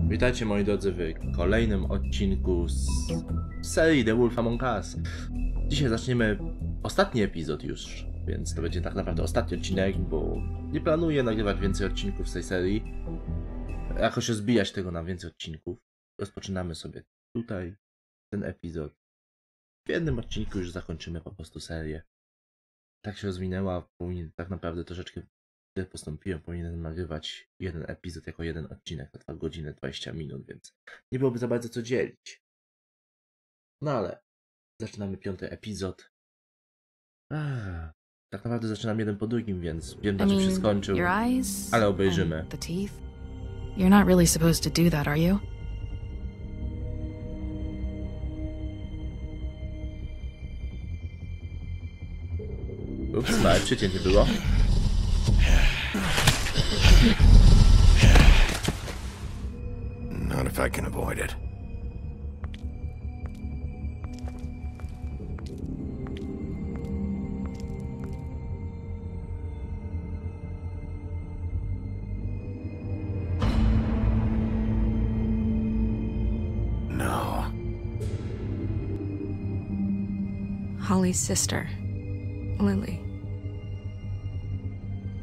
Witajcie moi drodzy w kolejnym odcinku z serii The Wolf Among Us. Dzisiaj zaczniemy ostatni epizod już, więc to będzie tak naprawdę ostatni odcinek, bo nie planuję nagrywać więcej odcinków z tej serii. Jakoś rozbijać tego na więcej odcinków. Rozpoczynamy sobie tutaj ten epizod. W jednym odcinku już zakończymy po prostu serię. Tak się rozwinęła, tak naprawdę troszeczkę postąpiłem, powinienem nagrywać jeden epizod jako jeden odcinek na 2 godziny 20 minut, więc nie byłoby za bardzo co dzielić. No ale zaczynamy 5. epizod. Tak naprawdę zaczynam jeden po drugim, więc wiem na czym się skończył, ale obejrzymy. The teeth. You're not really supposed to do that, are you? Ups, małe przycięcie było. Not if I can avoid it. No. Holly's sister, Lily.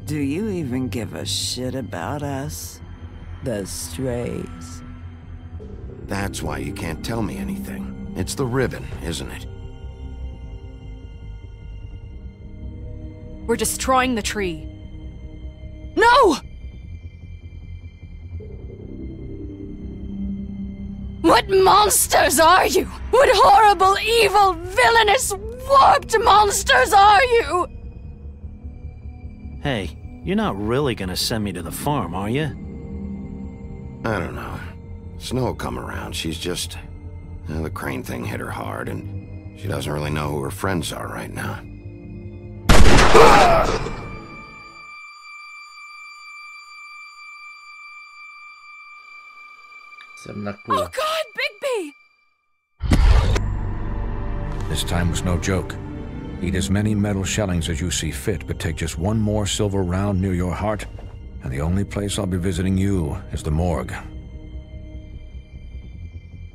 Do you even give a shit about us? The strays. That's why you can't tell me anything. It's the ribbon, isn't it? We're destroying the tree. No! What monsters are you? What horrible, evil, villainous, warped monsters are you? Hey, you're not really gonna send me to the farm, are you? I don't know. Snow will come around. She's just... the crane thing hit her hard, and she doesn't really know who her friends are right now. Oh God, Bigby! This time was no joke. Eat as many metal shellings as you see fit, but take just one more silver round near your heart, and the only place I'll be visiting you is the morgue.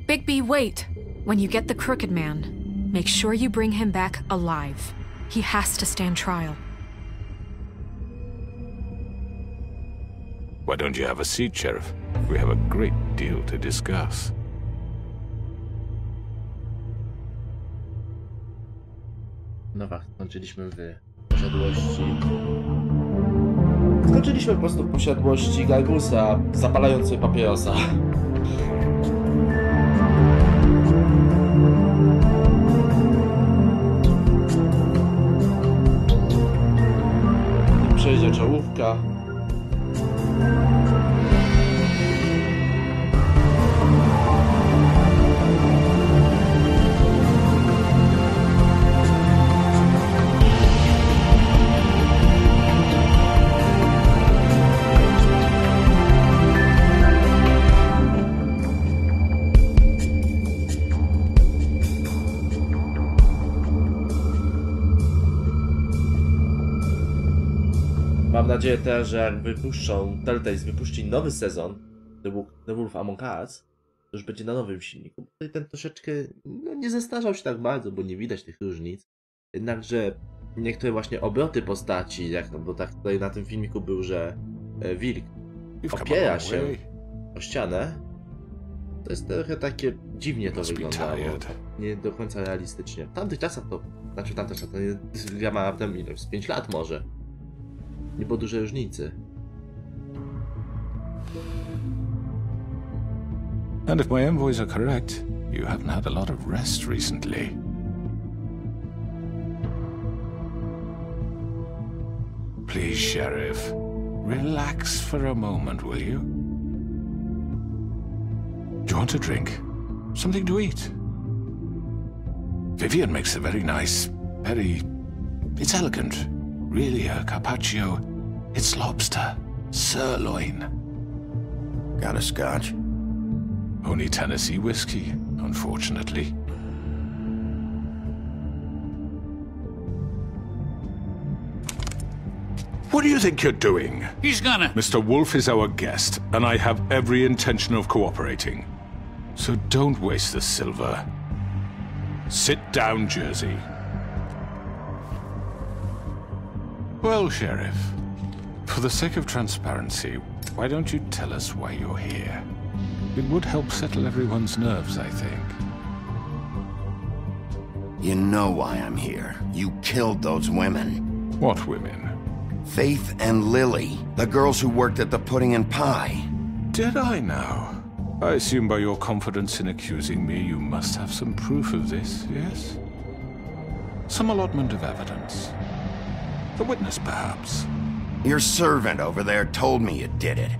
Bigby, wait. When you get the Crooked Man, make sure you bring him back alive. He has to stand trial. Why don't you have a seat, Sheriff? We have a great deal to discuss. Dobra, skończyliśmy w posiadłości. Skończyliśmy po prostu w posiadłości Gargusa, zapalając sobie papierosa. Przejdzie czołówka. Mam nadzieję też, że jak wypuszczą, Telltale wypuści nowy sezon The Wolf Among Us, to już będzie na nowym silniku. Tutaj ten troszeczkę nie zestarzał się tak bardzo, bo nie widać tych różnic. Jednakże niektóre właśnie obroty postaci, jak no, bo tak tutaj na tym filmiku był, że wilk opiera się o ścianę, to jest trochę takie dziwnie to wygląda, nie do końca realistycznie. W tamtych czasach to, znaczy w tamtych czasach to nie, ja mam tam ile, z 5 lat może. Nie było dużej różnicy. And if my envoys are correct, you haven't had a lot of rest recently. Please, Sheriff, relax for a moment, will you? Do you want a drink? Something to eat? Vivian makes a very nice, it's elegant. Really a carpaccio. It's lobster. Sirloin. Got a scotch? Only Tennessee whiskey, unfortunately. What do you think you're doing? He's gonna... Mr. Wolf is our guest, and I have every intention of cooperating. So don't waste the silver. Sit down, Jersey. Well, Sheriff, for the sake of transparency, why don't you tell us why you're here? It would help settle everyone's nerves, I think. You know why I'm here. You killed those women. What women? Faith and Lily, the girls who worked at the Pudding and Pie. Did I now? I assume by your confidence in accusing me, you must have some proof of this, yes? Some allotment of evidence. The witness, perhaps. Your servant over there told me you did it.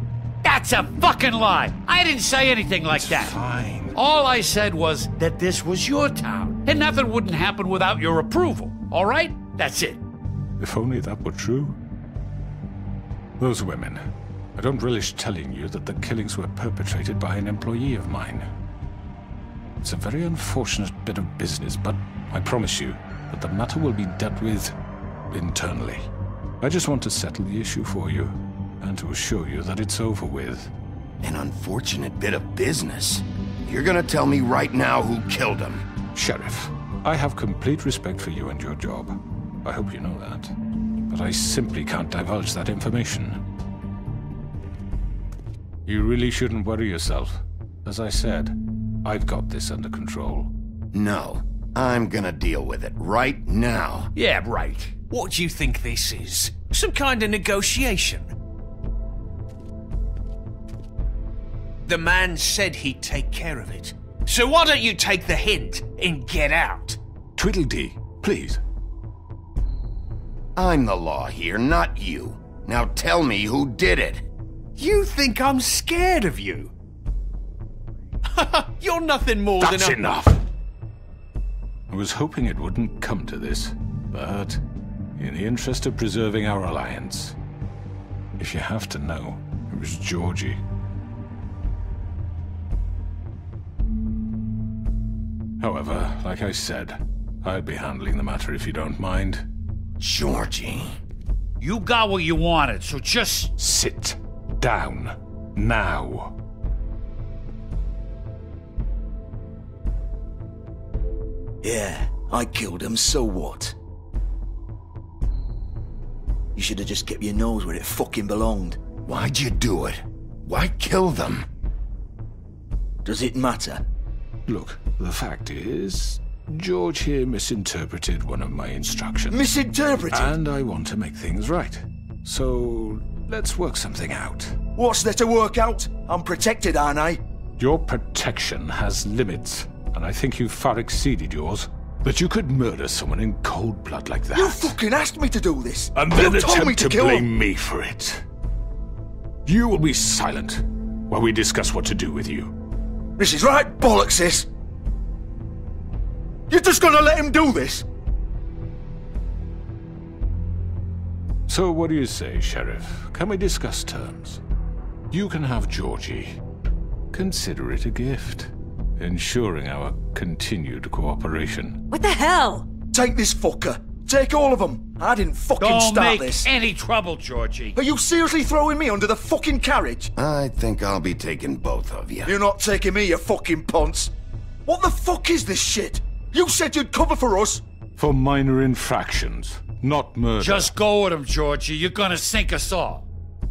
That's a fucking lie! I didn't say anything like that. Fine. All I said was that this was your town, and nothing wouldn't happen without your approval, all right? That's it. If only that were true. Those women. I don't relish telling you that the killings were perpetrated by an employee of mine. It's a very unfortunate bit of business, but I promise you that the matter will be dealt with internally. I just want to settle the issue for you, and to assure you that it's over with. An unfortunate bit of business? You're gonna tell me right now who killed him? Sheriff, I have complete respect for you and your job. I hope you know that. But I simply can't divulge that information. You really shouldn't worry yourself. As I said, I've got this under control. No, I'm gonna deal with it right now. Yeah, right. What do you think this is? Some kind of negotiation? The man said he'd take care of it. So why don't you take the hint and get out? Tweedledee, please. I'm the law here, not you. Now tell me who did it. You think I'm scared of you? You're nothing more than a... That's enough! I was hoping it wouldn't come to this, but in the interest of preserving our alliance, if you have to know, it was Georgie. However, like I said, I'll be handling the matter if you don't mind. Georgie. You got what you wanted, so just... Sit down. Now. Yeah, I killed him, so what? You should have just kept your nose where it fucking belonged. Why'd you do it? Why kill them? Does it matter? Look, the fact is, George here misinterpreted one of my instructions. Misinterpreted? And I want to make things right. So, let's work something out. What's there to work out? I'm protected, aren't I? Your protection has limits, and I think you've far exceeded yours. That you could murder someone in cold blood like that. You fucking asked me to do this! And then you told me attempt to kill blame him. me for it. You will be silent while we discuss what to do with you. This is right bollocks, sis! You're just gonna let him do this? So what do you say, Sheriff? Can we discuss terms? You can have Georgie. Consider it a gift, ensuring our continued cooperation. What the hell? Take this fucker. Take all of them. I didn't fucking Don't start make this. any trouble, Georgie. Are you seriously throwing me under the fucking carriage? I think I'll be taking both of you. You're not taking me, you fucking ponce. What the fuck is this shit? You said you'd cover for us. For minor infractions, not murder. Just go with him, Georgie. You're gonna sink us all.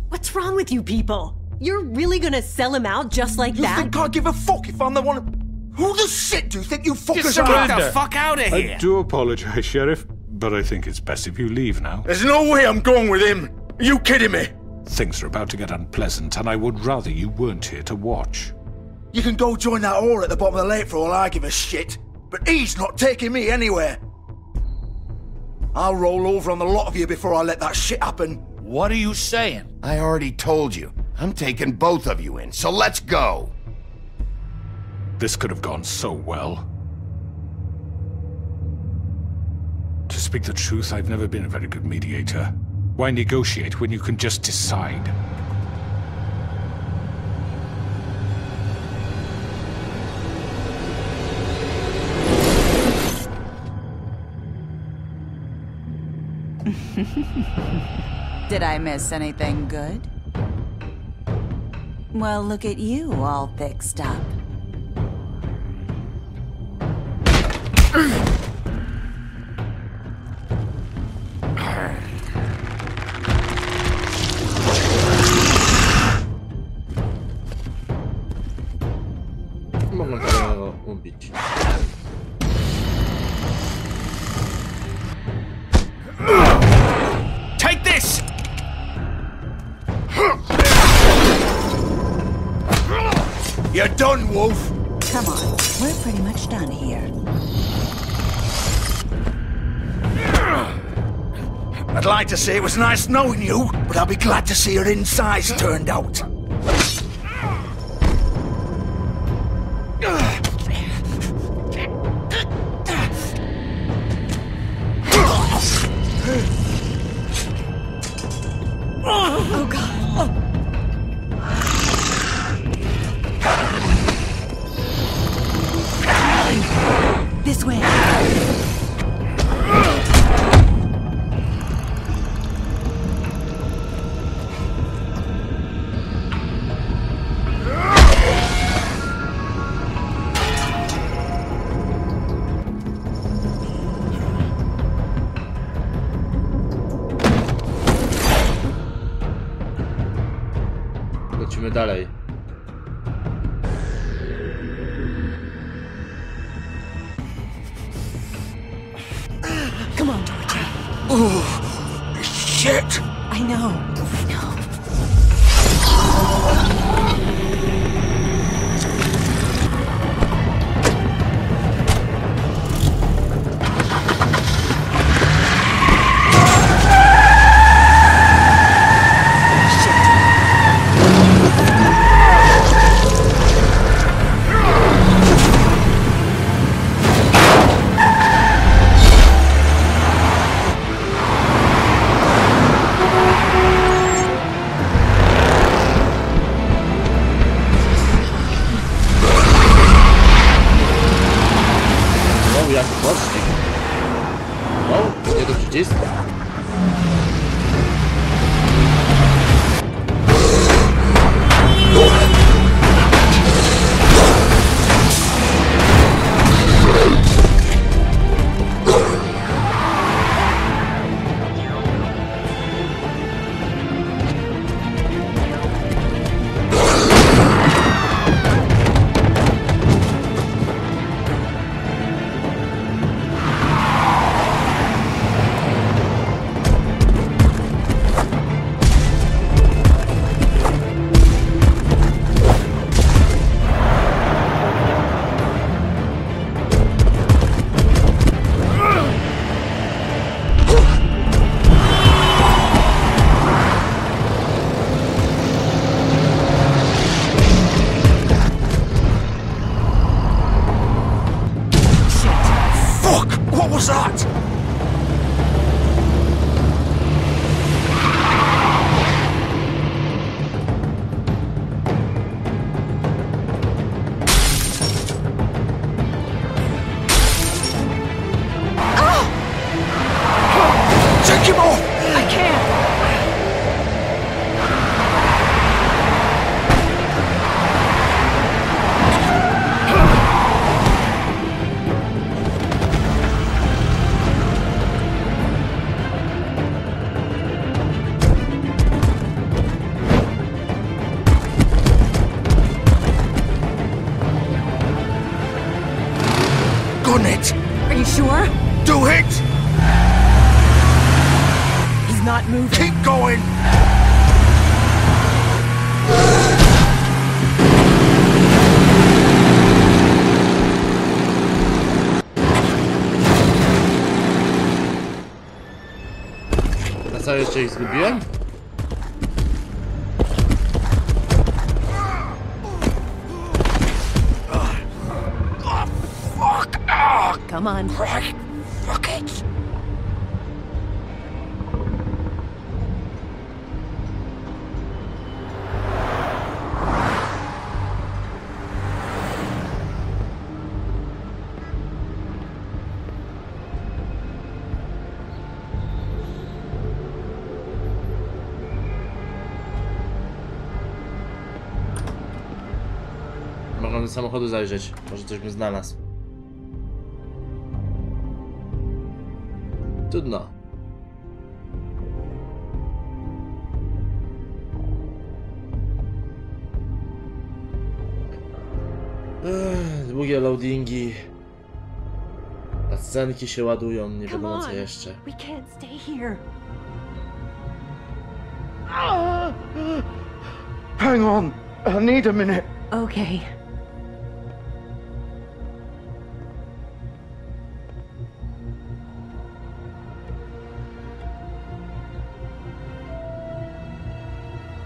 What's wrong with you people? You're really gonna sell him out just like You that? think I give a fuck if I'm the one... Who the shit do you think you fuckers surrender. are? Get the fuck out of here! I do apologize, Sheriff, but I think it's best if you leave now. There's no way I'm going with him. Are you kidding me? Things are about to get unpleasant, and I would rather you weren't here to watch. You can go join that whore at the bottom of the lake for all I give a shit. But he's not taking me anywhere. I'll roll over on the lot of you before I let that shit happen. What are you saying? I already told you. I'm taking both of you in, so let's go. This could have gone so well. To speak the truth, I've never been a very good mediator. Why negotiate when you can just decide? Did I miss anything good? Well, look at you, all fixed up. Mogę tego ubić. Take this! You're done, Wolf. Come on, we're pretty much done here. I'd like to say it was nice knowing you, but I'll be glad to see your insides turned out. Oh, God. This way. Lecimy dalej. Come on, Georgie. Oh, shit! I know. Sure? Do it! He's not moving. Keep going! A co, jeszcze ich zgubiłem? Come on. Right. Fuck it. mogłem do samochodu zajrzeć. Może coś bym znalazł. Trudno. Długie loadingi. A scenki się ładują, nie wiadomo co jeszcze. We can't stay here. Hang on. I need a minute. Okay.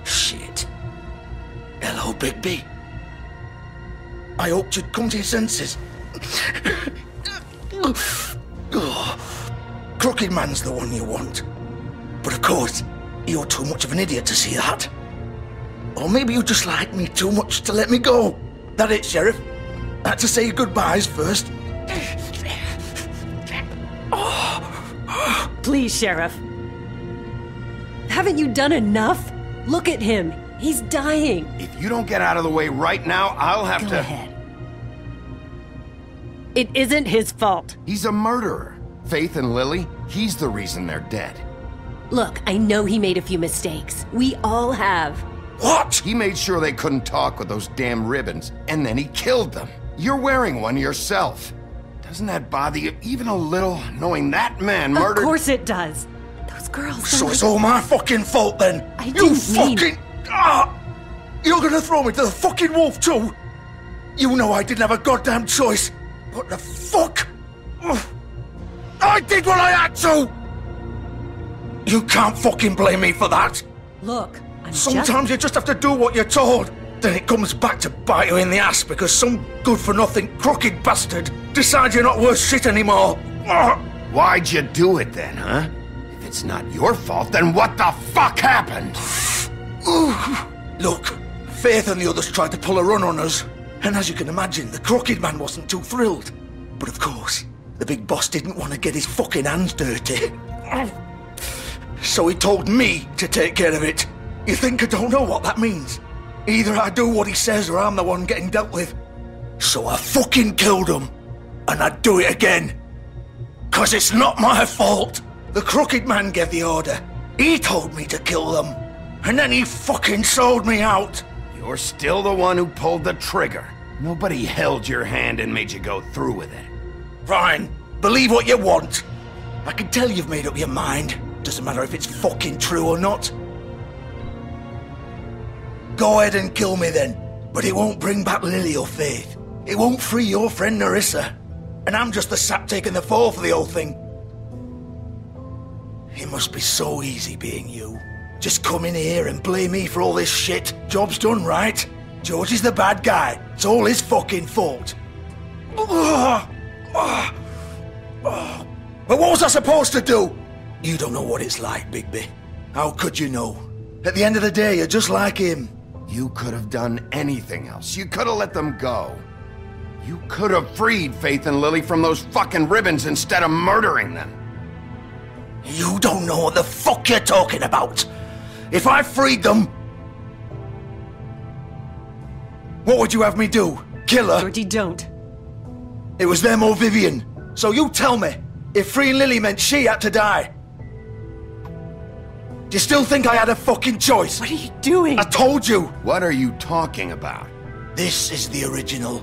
Shit. Hello, Bigby. I hoped you'd come to your senses. Crooked Man's the one you want. But of course, you're too much of an idiot to see that. Or maybe you just like me too much to let me go. That it, Sheriff? Had to say your goodbyes first. Please, Sheriff. Haven't you done enough? Look at him. He's dying. If you don't get out of the way right now, I'll have Go to... ahead. It isn't his fault. He's a murderer. Faith and Lily, he's the reason they're dead. Look, I know he made a few mistakes. We all have. What? He made sure they couldn't talk with those damn ribbons, and then he killed them. You're wearing one yourself. Doesn't that bother you even a little, knowing that man murdered... Of course it does. Those girls... So it's all my fucking fault then? I You didn't mean... fucking... You're gonna throw me to the fucking wolf too? You know I didn't have a goddamn choice. What the fuck? I did what I had to! You can't fucking blame me for that. Look, I'm Sometimes you just have to do what you're told. Then it comes back to bite you in the ass because some good-for-nothing crooked bastard decides you're not worth shit anymore. Why'd you do it then, huh? If it's not your fault, then what the fuck happened? Look, Faith and the others tried to pull a run on us. And as you can imagine, the Crooked Man wasn't too thrilled. But of course, the big boss didn't want to get his fucking hands dirty. So he told me to take care of it. You think I don't know what that means? Either I do what he says or I'm the one getting dealt with. So I fucking killed him. And I'd do it again. 'Cause it's not my fault. The Crooked Man gave the order. He told me to kill them. And then he fucking sold me out. You're still the one who pulled the trigger. Nobody held your hand and made you go through with it. Fine. Believe what you want. I can tell you've made up your mind. Doesn't matter if it's fucking true or not. Go ahead and kill me then. But it won't bring back Lily or Faith. It won't free your friend Narissa. And I'm just the sap taking the fall for the whole thing. It must be so easy being you. Just come in here and blame me for all this shit. Job's done, right? George is the bad guy. It's all his fucking fault. But what was I supposed to do? You don't know what it's like, Bigby. How could you know? At the end of the day, you're just like him. You could have done anything else. You could have let them go. You could have freed Faith and Lily from those fucking ribbons instead of murdering them. You don't know what the fuck you're talking about. If I freed them... What would you have me do? Kill her? Georgie, don't. It was them or Vivian. So you tell me, if freeing Lily meant she had to die. Do you still think I had a fucking choice? What are you doing? I told you. What are you talking about? This is the original.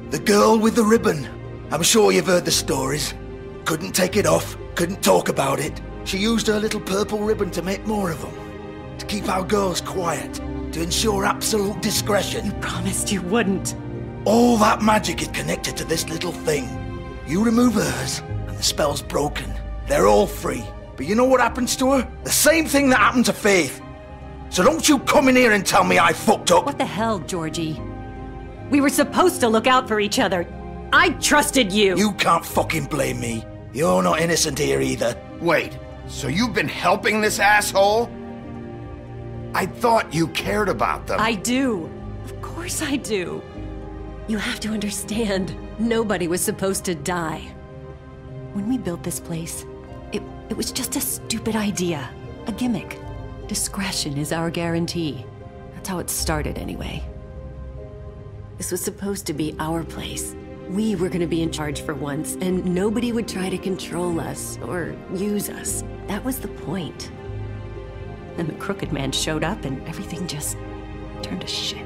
The girl with the ribbon. I'm sure you've heard the stories. Couldn't take it off, couldn't talk about it. She used her little purple ribbon to make more of them. To keep our girls quiet. To ensure absolute discretion. You promised you wouldn't. All that magic is connected to this little thing. You remove hers, and the spell's broken. They're all free. But you know what happens to her? The same thing that happened to Faith. So don't you come in here and tell me I fucked up. What the hell, Georgie? We were supposed to look out for each other. I trusted you. You can't fucking blame me. You're not innocent here either. Wait, so you've been helping this asshole? I thought you cared about them. I do. Of course I do. You have to understand, nobody was supposed to die. When we built this place, it was just a stupid idea. A gimmick. Discretion is our guarantee. That's how it started, anyway. This was supposed to be our place. We were gonna be in charge for once, and nobody would try to control us or use us. That was the point. Then the crooked man showed up, and everything just turned to shit.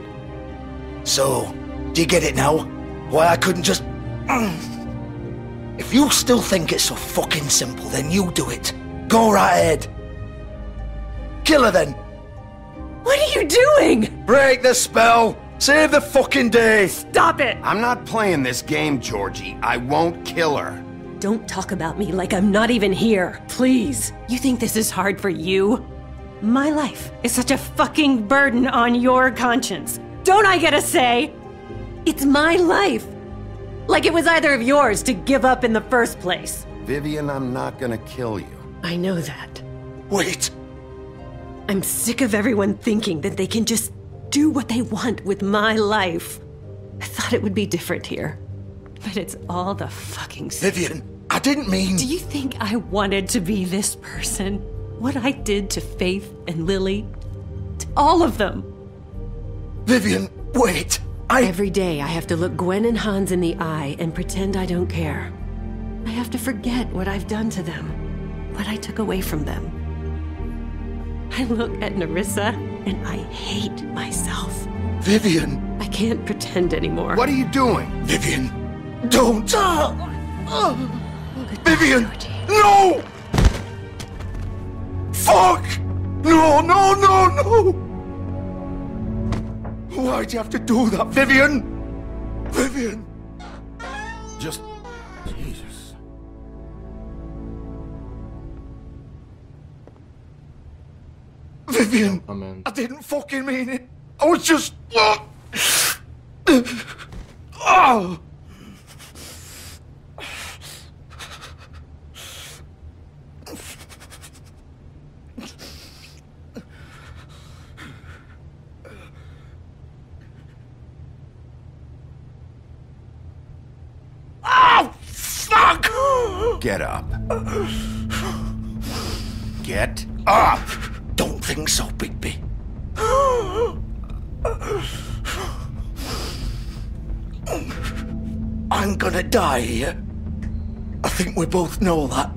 So, do you get it now? Why I couldn't just... If you still think it's so fucking simple, then you do it. Go right ahead. Kill her then. What are you doing? Break the spell. Save the fucking day. Stop it. I'm not playing this game, Georgie. I won't kill her. Don't talk about me like I'm not even here, please. You think this is hard for you? My life is such a fucking burden on your conscience. Don't I get a say? It's my life. Like it was either of yours to give up in the first place. Vivian, I'm not gonna kill you. I know that. Wait. I'm sick of everyone thinking that they can just do what they want with my life. I thought it would be different here. But it's all the fucking same. Vivian, I didn't mean... Do you think I wanted to be this person? What I did to Faith and Lily? To all of them? Vivian, wait. Every day I have to look Gwen and Hans in the eye and pretend I don't care. I have to forget what I've done to them. What I took away from them. I look at Nerissa and I hate myself. Vivian! I can't pretend anymore. What are you doing? Vivian! Don't! Vivian! No! Fuck! No, no, no, no! Why'd you have to do that, Vivian? Vivian! Just... Jesus. Vivian! Amen. I didn't fucking mean it. I was just... Oh! Fuck! Get up. Get up! Don't think so, Bigby. I'm gonna die here. I think we both know that.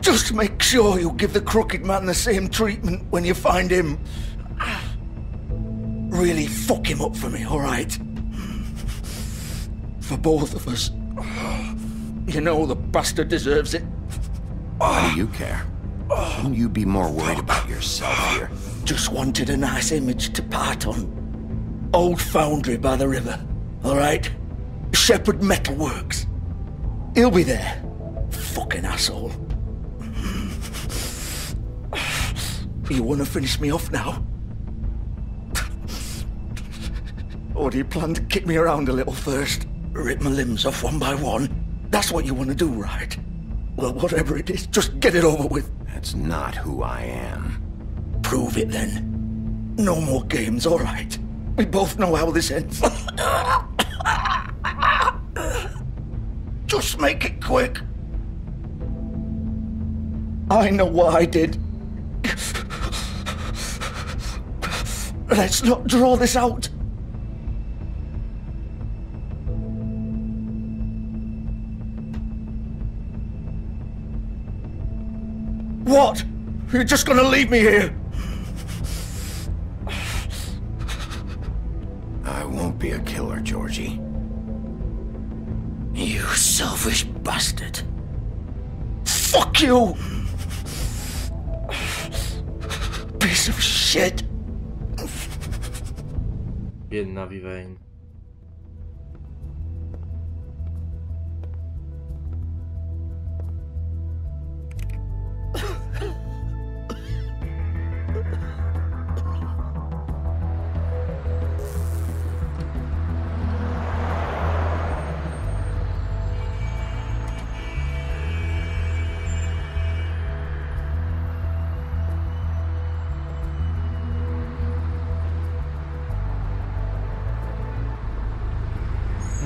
Just make sure you give the crooked man the same treatment when you find him. Really fuck him up for me, alright? For both of us. You know the bastard deserves it. Why do you care? Shouldn't you be more worried about yourself here? Just wanted a nice image to part on. Old foundry by the river, alright? Shepherd Metalworks. He'll be there. Fucking asshole. You wanna finish me off now? Or do you plan to kick me around a little first? Rip my limbs off one by one? That's what you wanna do, right? Well, whatever it is, just get it over with. That's not who I am. Prove it then. No more games, alright? We both know how this ends. Just make it quick. I know what I did. Let's not draw this out. What? You're just gonna leave me here? I won't be a killer, Georgie. You selfish bastard. Fuck you! Piece of shit. Biedna Vivian.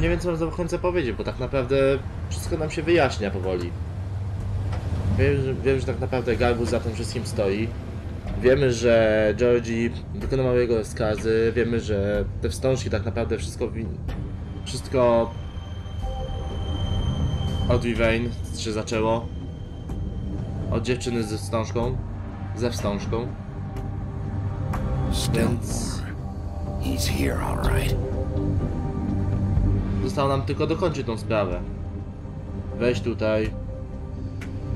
Nie wiem, co mam za końca powiedzieć, bo tak naprawdę wszystko nam się wyjaśnia powoli. Wiem, że tak naprawdę Galbus za tym wszystkim stoi. Wiemy, że Georgie wykonywał jego rozkazy, wiemy, że te wstążki tak naprawdę wszystko od Vivian się zaczęło. Od dziewczyny ze wstążką. Więc He's here, all right. zostało nam tylko dokończyć tą sprawę. Wejść tutaj.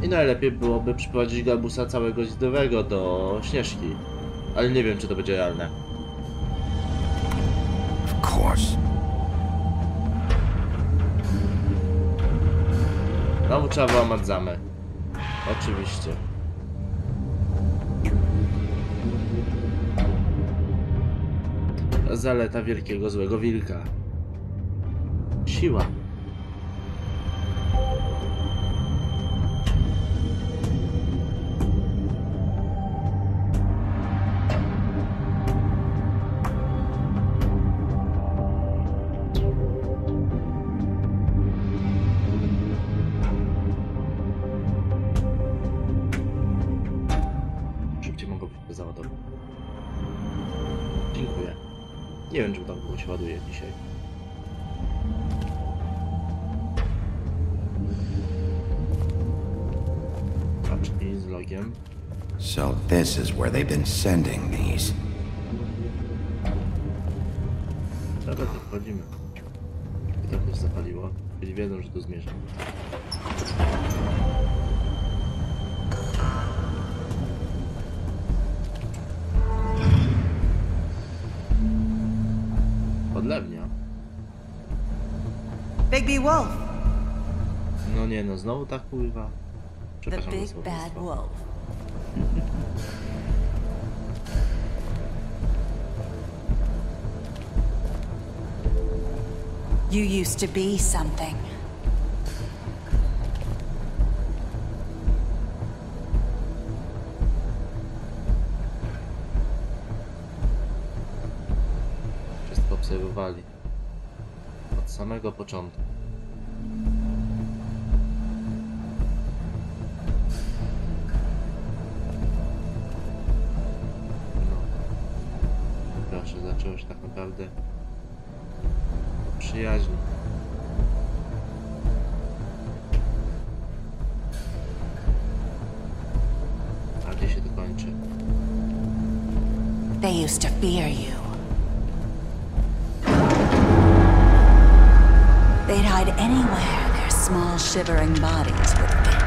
I najlepiej byłoby przyprowadzić Galbusa całego zdrowego do Śnieżki. Ale nie wiem, czy to będzie realne. Of course. Znowu trzeba wyłamać zamek. Oczywiście. Zaleta wielkiego złego wilka. Siła. Dziękuję. Nie wiem, czym tam było się ładuje dzisiaj. Paczki z logiem. So this is where they've been sending these. Dobra, to wchodzimy. I tak już zapaliło, czyli wiedzą, że tu zmierzam. Odlewnia. Big Wolf. No nie, no znowu tak pływa. The big bad wolf. You used to be something. Wszystko obserwowali. Od samego początku. No. Proszę, zaczęło się tak naprawdę od przyjaźni. A gdzie się to kończy? They used to fear you. They'd hide anywhere their small shivering bodies would fit.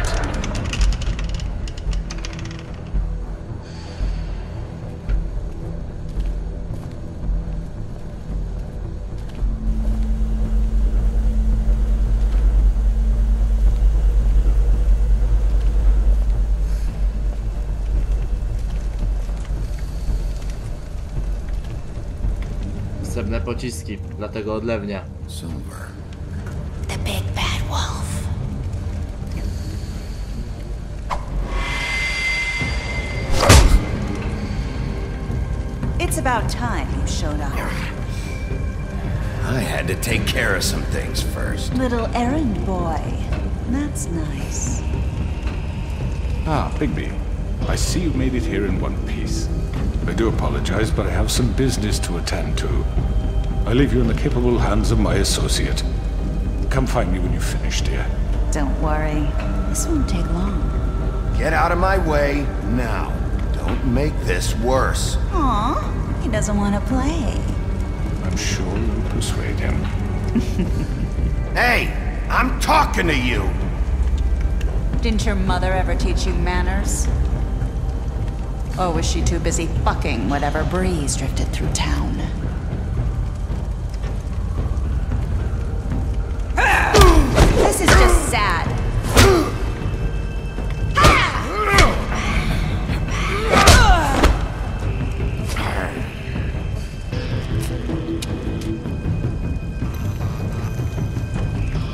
Potrzebne pociski dla tego odlewnia. Silver. The big bad wolf. It's about time you showed up. I had to take care of some things first. Little errand boy. That's nice. Ah, Bigby. I see you made it here in one piece. I do apologize, but I have some business to attend to. I leave you in the capable hands of my associate. Come find me when you've finished, dear. Don't worry. This won't take long. Get out of my way now. Don't make this worse. Aw, he doesn't want to play. I'm sure you'll persuade him. Hey, I'm talking to you. Didn't your mother ever teach you manners? Or was she too busy fucking whatever breeze drifted through town? This is just sad.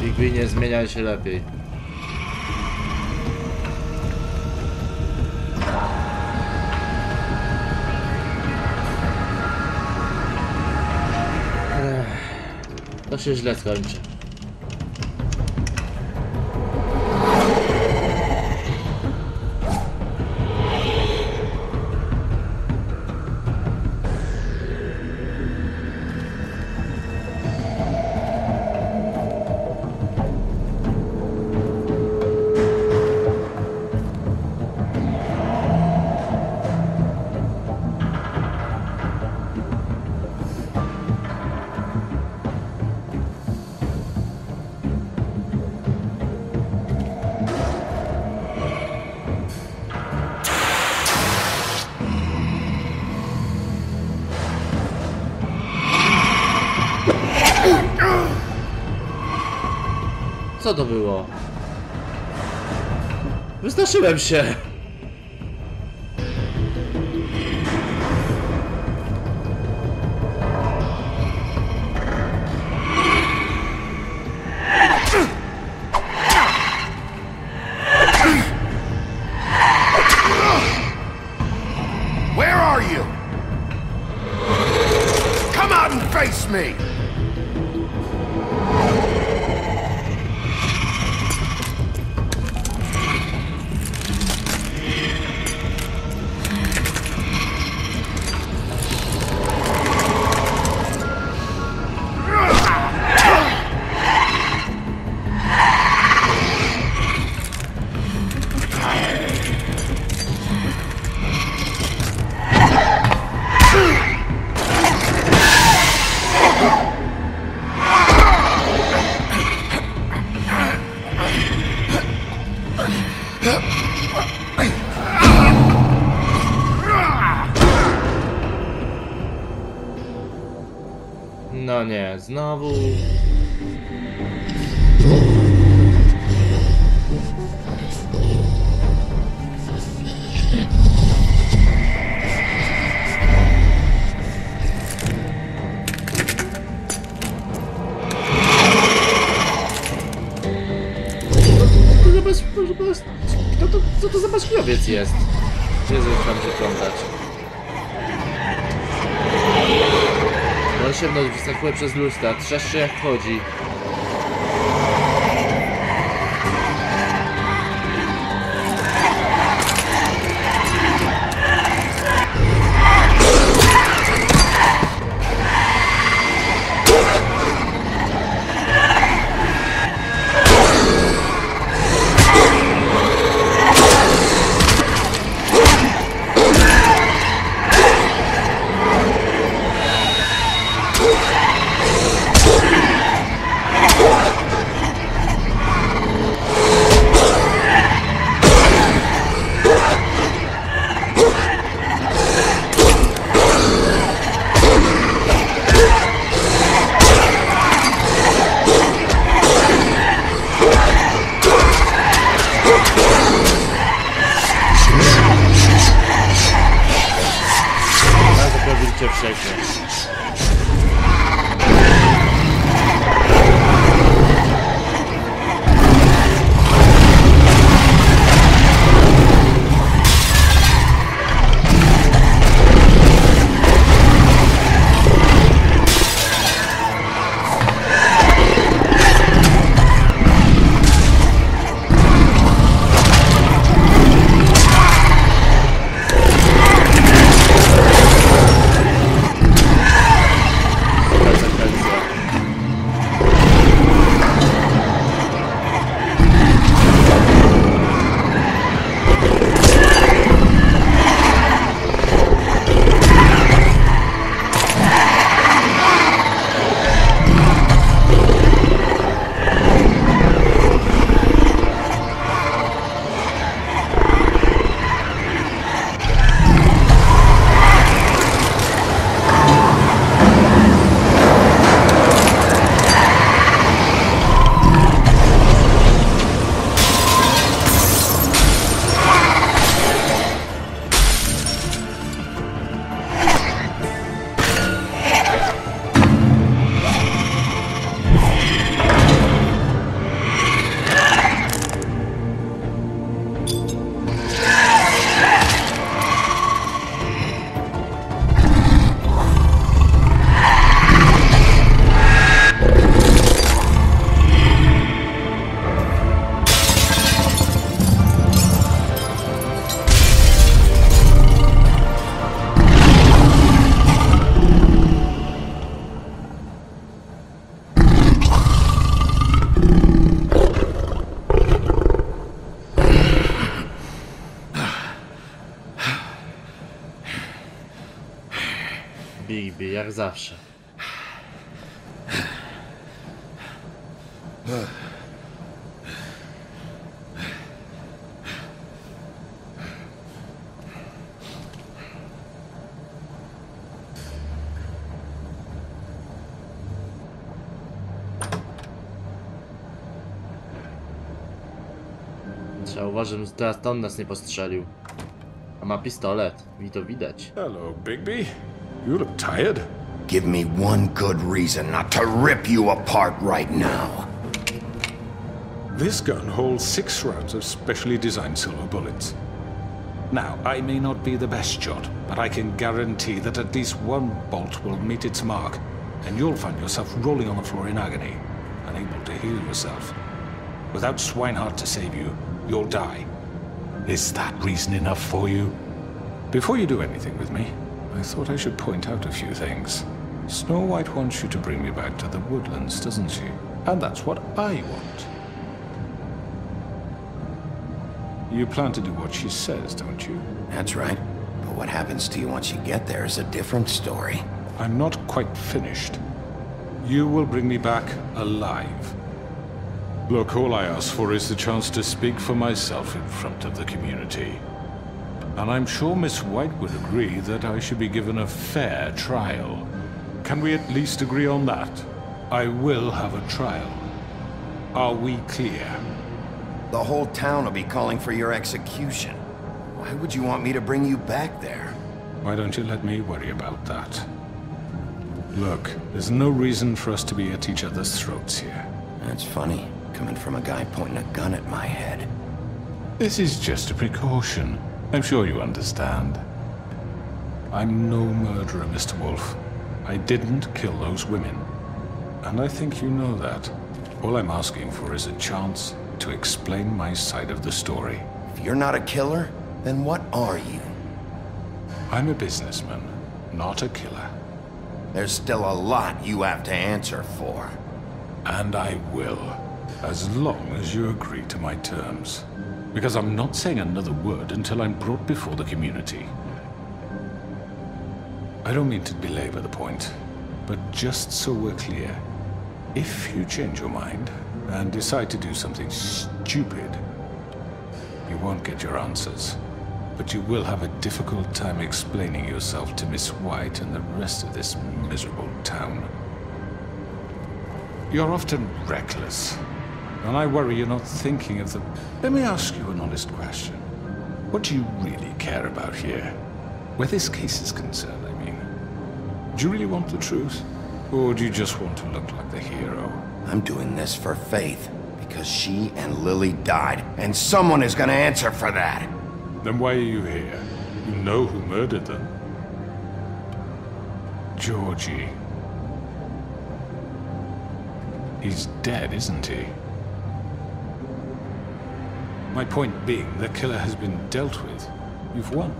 Bigby, nie zmieniaj się lepiej. To się źle skończy. Co to było? Wystraszyłem się! Where are you? Come out and face me! No nie, znowu... Co to za paszklowiec jest? Jezu, już mam się plątać. On się wnosi, wyskakuje przez lustra, trzeszczy jak chodzi. Bigby, jak zawsze. Zauważyłem, że teraz to on nas nie postrzelił. A ma pistolet. I to widać. Hello, Bigby. You look tired. Give me one good reason not to rip you apart right now. This gun holds 6 rounds of specially designed silver bullets. Now, I may not be the best shot, but I can guarantee that at least one bolt will meet its mark, and you'll find yourself rolling on the floor in agony, unable to heal yourself. Without Swinehart to save you, you'll die. Is that reason enough for you? Before you do anything with me, I thought I should point out a few things. Snow White wants you to bring me back to the woodlands, doesn't she? And that's what I want. You plan to do what she says, don't you? That's right. But what happens to you once you get there is a different story. I'm not quite finished. You will bring me back alive. Look, all I ask for is the chance to speak for myself in front of the community. And I'm sure Miss White would agree that I should be given a fair trial. Can we at least agree on that? I will have a trial. Are we clear? The whole town will be calling for your execution. Why would you want me to bring you back there? Why don't you let me worry about that? Look, there's no reason for us to be at each other's throats here. That's funny, coming from a guy pointing a gun at my head. This is just a precaution. I'm sure you understand. I'm no murderer, Mr. Wolf. I didn't kill those women. And I think you know that. All I'm asking for is a chance to explain my side of the story. If you're not a killer, then what are you? I'm a businessman, not a killer. There's still a lot you have to answer for. And I will, as long as you agree to my terms. Because I'm not saying another word until I'm brought before the community. I don't mean to belabor the point, but just so we're clear, if you change your mind and decide to do something stupid, you won't get your answers. But you will have a difficult time explaining yourself to Miss White and the rest of this miserable town. You're often reckless, and I worry you're not thinking of the... Let me ask you an honest question. What do you really care about here? Where this case is concerned, I mean. Do you really want the truth? Or do you just want to look like the hero? I'm doing this for Faith, because she and Lily died, and someone is gonna answer for that. Then why are you here? You know who murdered them. Georgie. He's dead, isn't he? My point being, the killer has been dealt with. You've won.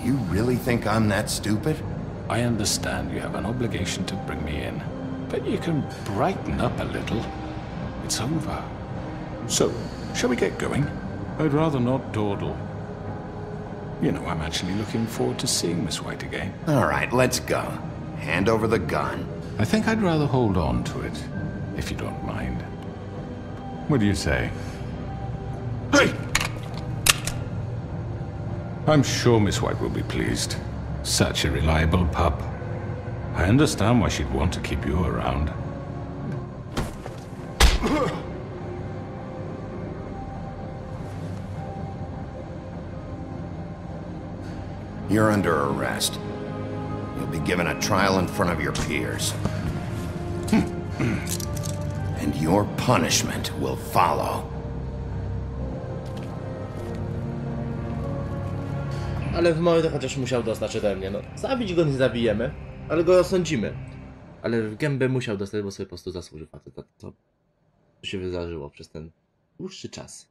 You really think I'm that stupid? I understand you have an obligation to bring me in, but you can brighten up a little. It's over. So, shall we get going? I'd rather not dawdle. You know, I'm actually looking forward to seeing Miss White again. All right, let's go. Hand over the gun. I think I'd rather hold on to it, if you don't mind. What do you say? Hey! I'm sure Miss White will be pleased. Such a reliable pup. I understand why she'd want to keep you around. You're under arrest. You'll be given a trial in front of your peers. And your punishment will follow. Ale w momencie chociaż musiał dostać ode mnie, no. Zabić go nie zabijemy, ale go osądzimy. Ale w gębę musiał dostać, bo sobie po prostu zasłużył facet na to, co się wydarzyło przez ten dłuższy czas.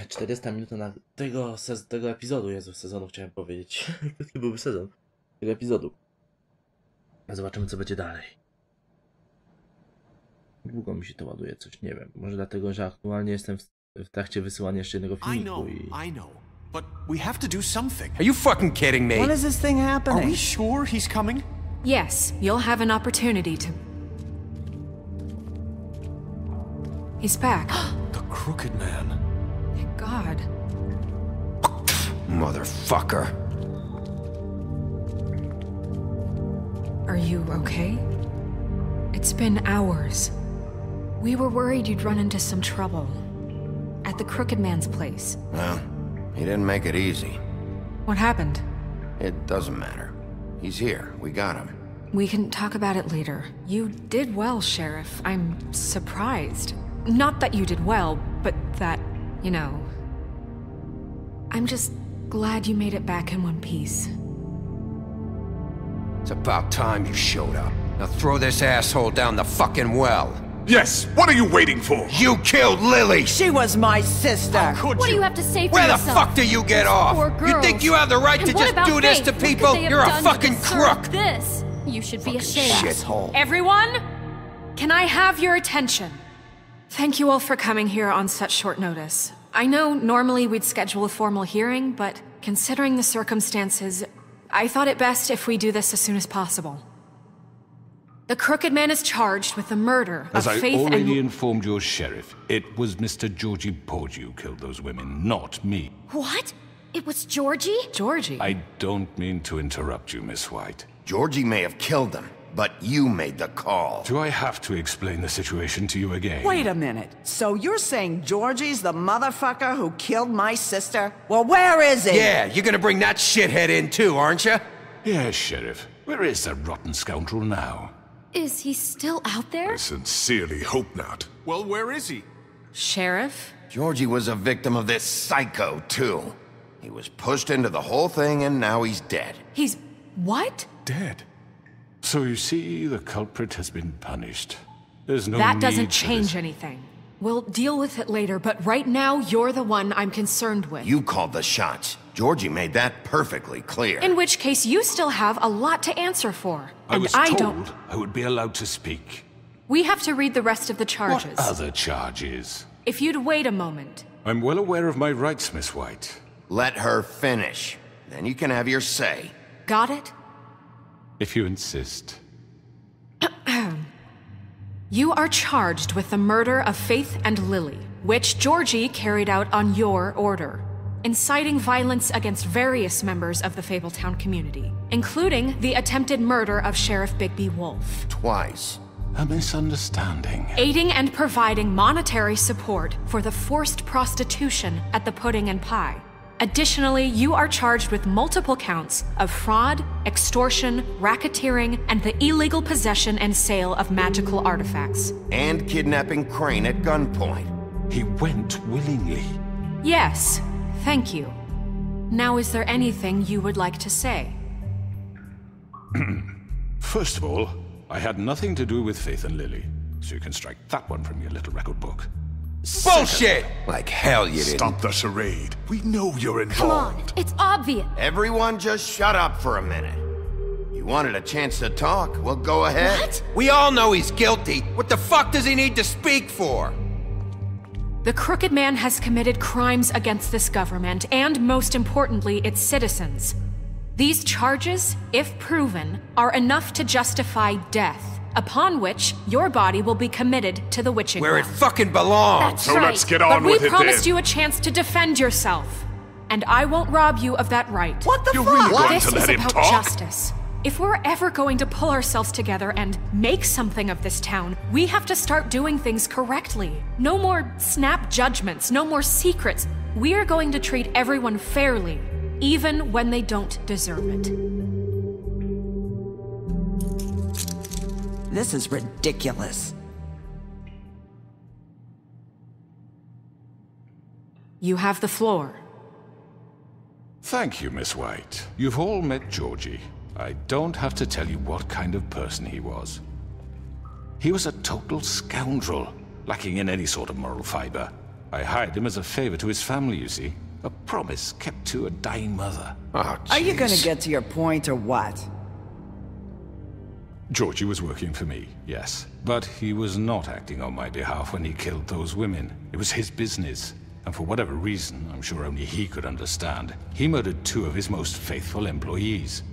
40 minut na tego epizodu, Jezu, sezonu chciałem powiedzieć. To byłby sezon tego epizodu. Zobaczymy, co będzie dalej. Długo mi się to ładuje, coś nie wiem. Może dlatego, że aktualnie jestem w trakcie wysyłania jeszcze jednego filmiku I know, but we have to do something. Are you fucking kidding me? When is this thing happening? Are we sure he's coming? Yes, you'll have an opportunity to... He's back. The crooked man. Thank God. Motherfucker. Are you okay? It's been hours. We were worried you'd run into some trouble. At the Crooked Man's place. Well, he didn't make it easy. What happened? It doesn't matter. He's here. We got him. We can talk about it later. You did well, Sheriff. I'm surprised. Not that you did well, but that, you know... I'm just glad you made it back in one piece. It's about time you showed up. Now throw this asshole down the fucking well. Yes, what are you waiting for? You killed Lily! She was my sister! What do you have to say for Where yourself? the fuck do you get off? Poor girls. You think you have the right And to what just about do this Faith? to What could people? they have You're a done to fucking deserve crook! This. You should be ashamed. Shithole. Everyone, can I have your attention? Thank you all for coming here on such short notice. I know normally we'd schedule a formal hearing, but considering the circumstances, I thought it best if we do this as soon as possible. The Crooked Man is charged with the murder As of I Faith already and... informed your sheriff, it was Mr. Georgie Porgy who killed those women, not me. What? It was Georgie? Georgie? I don't mean to interrupt you, Miss White. Georgie may have killed them, but you made the call. Do I have to explain the situation to you again? Wait a minute. So you're saying Georgie's the motherfucker who killed my sister? Well, where is he? Yeah, you're gonna bring that shithead in too, aren't you? Yes, Sheriff. Where is that rotten scoundrel now? Is he still out there? I sincerely hope not. Well, where is he? Sheriff? Georgie was a victim of this psycho, too. He was pushed into the whole thing, and now he's dead. He's... what? Dead. So you see, the culprit has been punished. There's no That need doesn't for change this. anything. We'll deal with it later, but right now, you're the one I'm concerned with. You called the shots. Georgie made that perfectly clear. In which case, you still have a lot to answer for. I And was I told don't... I would be allowed to speak. We have to read the rest of the charges. What other charges? If you'd wait a moment. I'm well aware of my rights, Miss White. Let her finish. Then you can have your say. Got it? If you insist. You are charged with the murder of Faith and Lily, which Georgie carried out on your order, inciting violence against various members of the Fabletown community, including the attempted murder of Sheriff Bigby Wolf. Twice. A misunderstanding. Aiding and providing monetary support for the forced prostitution at the Pudding and Pie. Additionally, you are charged with multiple counts of fraud, extortion, racketeering, and the illegal possession and sale of magical artifacts. And kidnapping Crane at gunpoint. He went willingly. Yes, thank you. Now, is there anything you would like to say? First of all, I had nothing to do with Faith and Lily, so you can strike that one from your little record book. Bullshit! Like hell you didn't. Stop the charade. We know you're Come on, involved. it's obvious. Everyone just shut up for a minute. You wanted a chance to talk? Well, go ahead. What? We all know he's guilty. What the fuck does he need to speak for? The Crooked Man has committed crimes against this government and, most importantly, its citizens. These charges, if proven, are enough to justify death, upon which your body will be committed to the witching Where it well. fucking belongs. That's So right. let's get on But with we it promised then. you a chance to defend yourself, and I won't rob you of that right. What the You're fuck? really going This to is let him about talk? justice. If we're ever going to pull ourselves together and make something of this town, we have to start doing things correctly. No more snap judgments, no more secrets. We are going to treat everyone fairly, even when they don't deserve it. This is ridiculous. You have the floor. Thank you, Miss White. You've all met Georgie. I don't have to tell you what kind of person he was. He was a total scoundrel, lacking in any sort of moral fiber. I hired him as a favor to his family, you see. A promise kept to a dying mother. Oh, Are you gonna jeez. get to your point or what? Georgie was working for me, yes. But he was not acting on my behalf when he killed those women. It was his business. And for whatever reason, I'm sure only he could understand, he murdered 2 of his most faithful employees.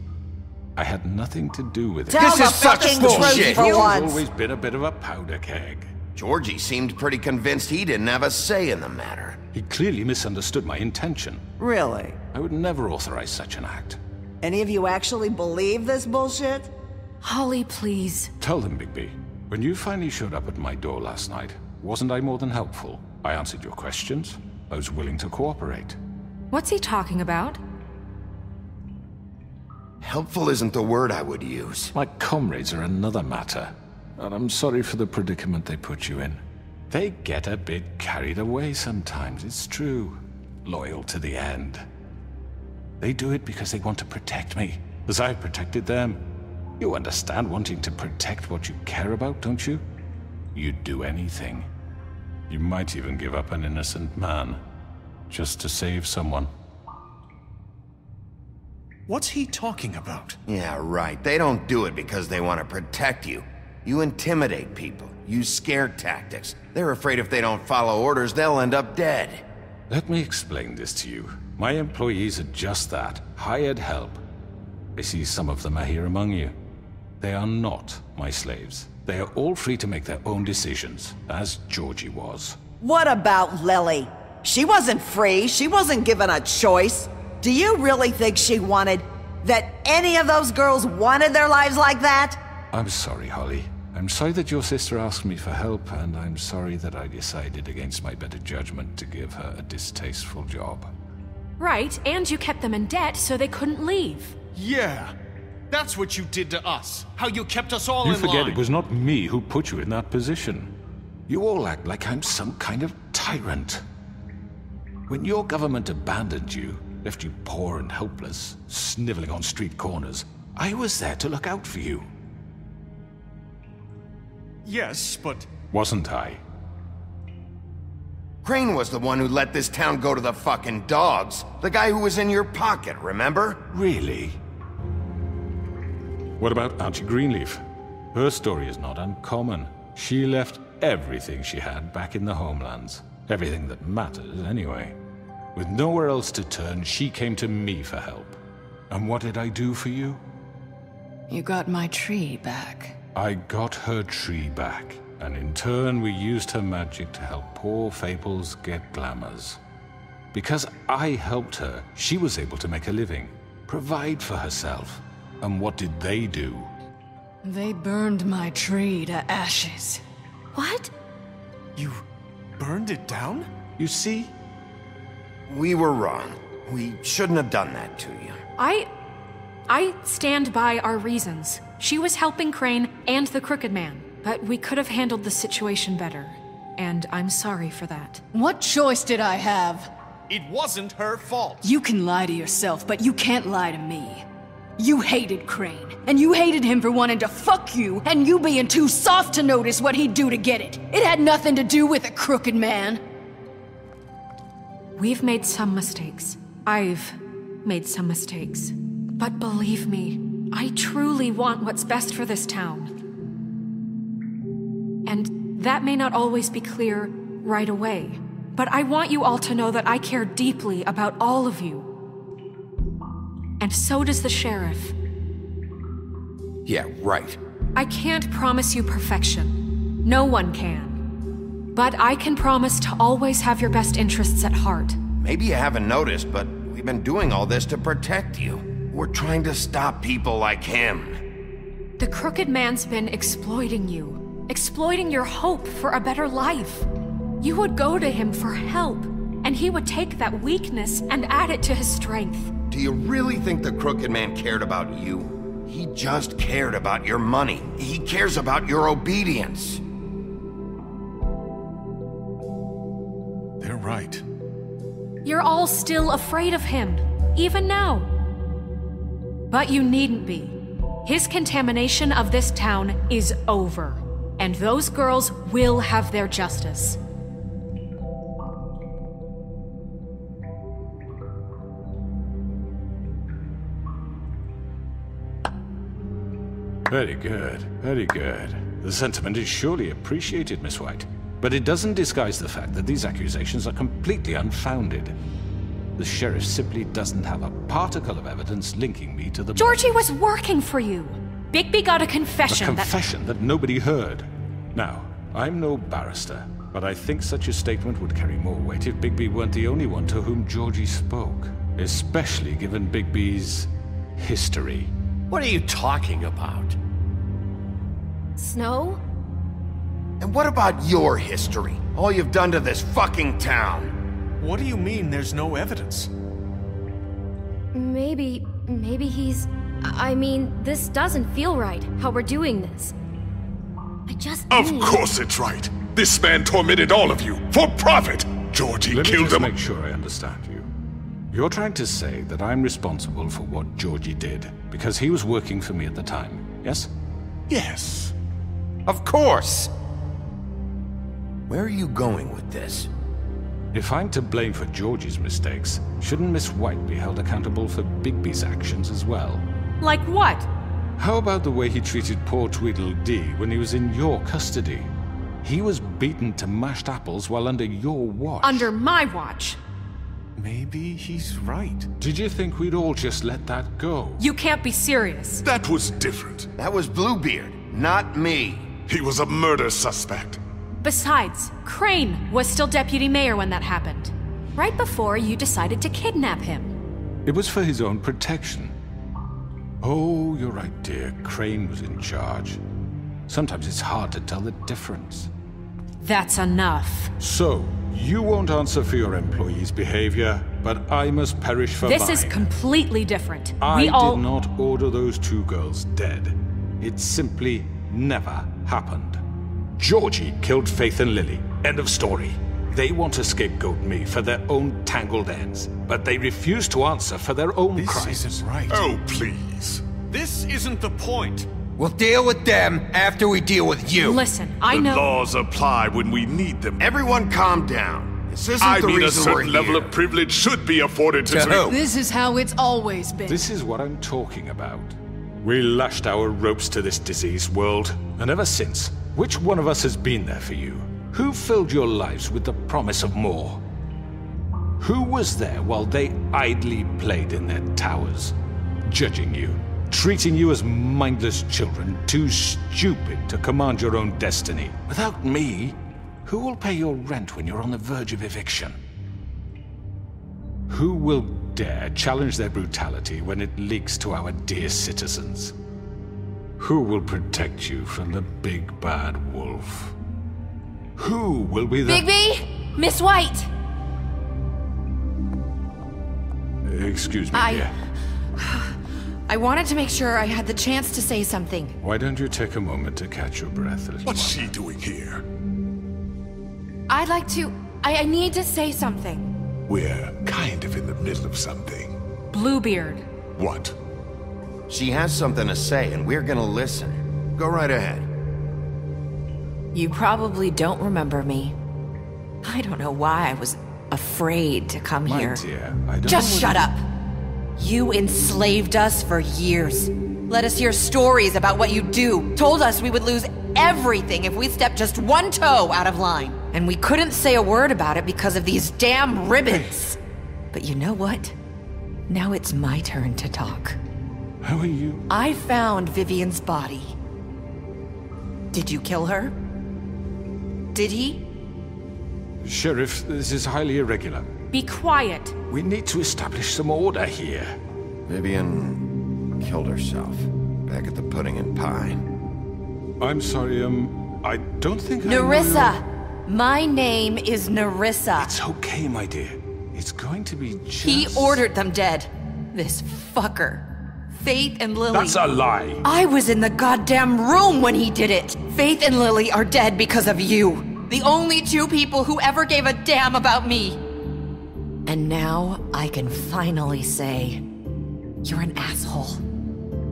I had nothing to do with it. Tell This the is such fucking bullshit. truth for He's once. always been a bit of a powder keg. Georgie seemed pretty convinced he didn't have a say in the matter. He clearly misunderstood my intention. Really? I would never authorize such an act. Any of you actually believe this bullshit? Holly, please. Tell them, Bigby. When you finally showed up at my door last night, wasn't I more than helpful? I answered your questions. I was willing to cooperate. What's he talking about? Helpful isn't the word I would use. My comrades are another matter, and I'm sorry for the predicament they put you in. They get a bit carried away sometimes, it's true. Loyal to the end. They do it because they want to protect me, as I've protected them. You understand wanting to protect what you care about, don't you? You'd do anything. You might even give up an innocent man, just to save someone. What's he talking about? Yeah, right. They don't do it because they want to protect you. You intimidate people, use scare tactics. They're afraid if they don't follow orders, they'll end up dead. Let me explain this to you. My employees are just that, hired help. I see some of them are here among you. They are not my slaves. They are all free to make their own decisions, as Georgie was. What about Lily? She wasn't free. She wasn't given a choice. Do you really think she wanted... that any of those girls wanted their lives like that? I'm sorry, Holly. I'm sorry that your sister asked me for help, and I'm sorry that I decided against my better judgment to give her a distasteful job. Right, and you kept them in debt so they couldn't leave. Yeah, that's what you did to us. How you kept us all in line. You forget it was not me who put you in that position. You all act like I'm some kind of tyrant. When your government abandoned you, left you poor and helpless, sniveling on street corners, I was there to look out for you. Yes, but... Wasn't I? Crane was the one who let this town go to the fucking dogs. The guy who was in your pocket, remember? Really? What about Auntie Greenleaf? Her story is not uncommon. She left everything she had back in the homelands. Everything that matters, anyway. With nowhere else to turn, she came to me for help. And what did I do for you? You got my tree back. I got her tree back, and in turn we used her magic to help poor Fables get glamours. Because I helped her, she was able to make a living, provide for herself. And what did they do? They burned my tree to ashes. What? You burned it down? You see? We were wrong. We shouldn't have done that to you. I stand by our reasons. She was helping Crane and the Crooked Man, but we could have handled the situation better. And I'm sorry for that. What choice did I have? It wasn't her fault. You can lie to yourself, but you can't lie to me. You hated Crane, and you hated him for wanting to fuck you, and you being too soft to notice what he'd do to get it. It had nothing to do with a Crooked Man. We've made some mistakes. I've made some mistakes. But believe me, I truly want what's best for this town. And that may not always be clear right away, but I want you all to know that I care deeply about all of you. And so does the sheriff. Yeah, right. I can't promise you perfection. No one can. But I can promise to always have your best interests at heart. Maybe you haven't noticed, but we've been doing all this to protect you. We're trying to stop people like him. The Crooked Man's been exploiting you. Exploiting your hope for a better life. You would go to him for help, and he would take that weakness and add it to his strength. Do you really think the Crooked Man cared about you? He just cared about your money. He cares about your obedience. They're right. You're all still afraid of him, even now. But you needn't be. His contamination of this town is over, and those girls will have their justice. Very good, very good. The sentiment is surely appreciated, Miss White. But it doesn't disguise the fact that these accusations are completely unfounded. The sheriff simply doesn't have a particle of evidence linking me to the... Georgie was working for you. Bigby got a confession. A confession that nobody heard. Now, I'm no barrister, but I think such a statement would carry more weight if Bigby weren't the only one to whom Georgie spoke. Especially given Bigby's history. What are you talking about? Snow? And what about your history? All you've done to this fucking town? What do you mean there's no evidence? Maybe he's... I mean, this doesn't feel right, how we're doing this. I just Of course it's right. This man tormented all of you, for profit! Georgie killed Let him. me just make sure I understand you. You're trying to say that I'm responsible for what Georgie did, because he was working for me at the time, yes? Yes. Of course! Where are you going with this? If I'm to blame for Georgie's mistakes, shouldn't Miss White be held accountable for Bigby's actions as well? Like what? How about the way he treated poor Tweedledee when he was in your custody? He was beaten to mashed apples while under your watch. Under my watch. Maybe he's right. Did you think we'd all just let that go? You can't be serious. That was different. That was Bluebeard, not me. He was a murder suspect. Besides, Crane was still deputy mayor when that happened. Right before you decided to kidnap him. It was for his own protection. Oh, you're right, dear. Crane was in charge. Sometimes it's hard to tell the difference. That's enough. So, you won't answer for your employees' behavior, but I must perish for mine. This is completely different. I We all... did not order those 2 girls dead. It simply never happened. Georgie killed Faith and Lily. End of story. They want to scapegoat me for their own tangled ends, but they refuse to answer for their own crimes. This isn't right. Oh, please. This isn't the point. We'll deal with them after we deal with you. Listen, I The know... laws apply when we need them. Everyone calm down. This isn't I the mean, a reason we're certain level here. of privilege should be afforded to... who? This is how it's always been. This is what I'm talking about. We lashed our ropes to this diseased world, and ever since, which one of us has been there for you? Who filled your lives with the promise of more? Who was there while they idly played in their towers, judging you, treating you as mindless children, too stupid to command your own destiny? Without me, who will pay your rent when you're on the verge of eviction? Who will dare challenge their brutality when it leaks to our dear citizens? Who will protect you from the big bad wolf? Who will be the... Bigby! Miss White! Excuse me, dear. I wanted to make sure I had the chance to say something. Why don't you take a moment to catch your breath, little What's she doing here? I'd like to... I need to say something. We're kind of in the middle of something. Bluebeard. What? She has something to say, and we're gonna listen. Go right ahead. You probably don't remember me. I don't know why I was afraid to come My here. dear, I don't Just know shut up! You enslaved us for years. Let us hear stories about what you do. Told us we would lose everything if we stepped just one toe out of line. And we couldn't say a word about it because of these damn ribbons. But you know what? Now it's my turn to talk. How are you? I found Vivian's body. Did you kill her? Did he? Sheriff, this is highly irregular. Be quiet. We need to establish some order here. Vivian killed herself back at the Pudding and Pie. I'm sorry, I don't think Nerissa! My name is Nerissa. It's okay, my dear. It's going to be just... He ordered them dead. This fucker. Faith and Lily. That's a lie. I was in the goddamn room when he did it. Faith and Lily are dead because of you. The only 2 people who ever gave a damn about me. And now I can finally say, you're an asshole.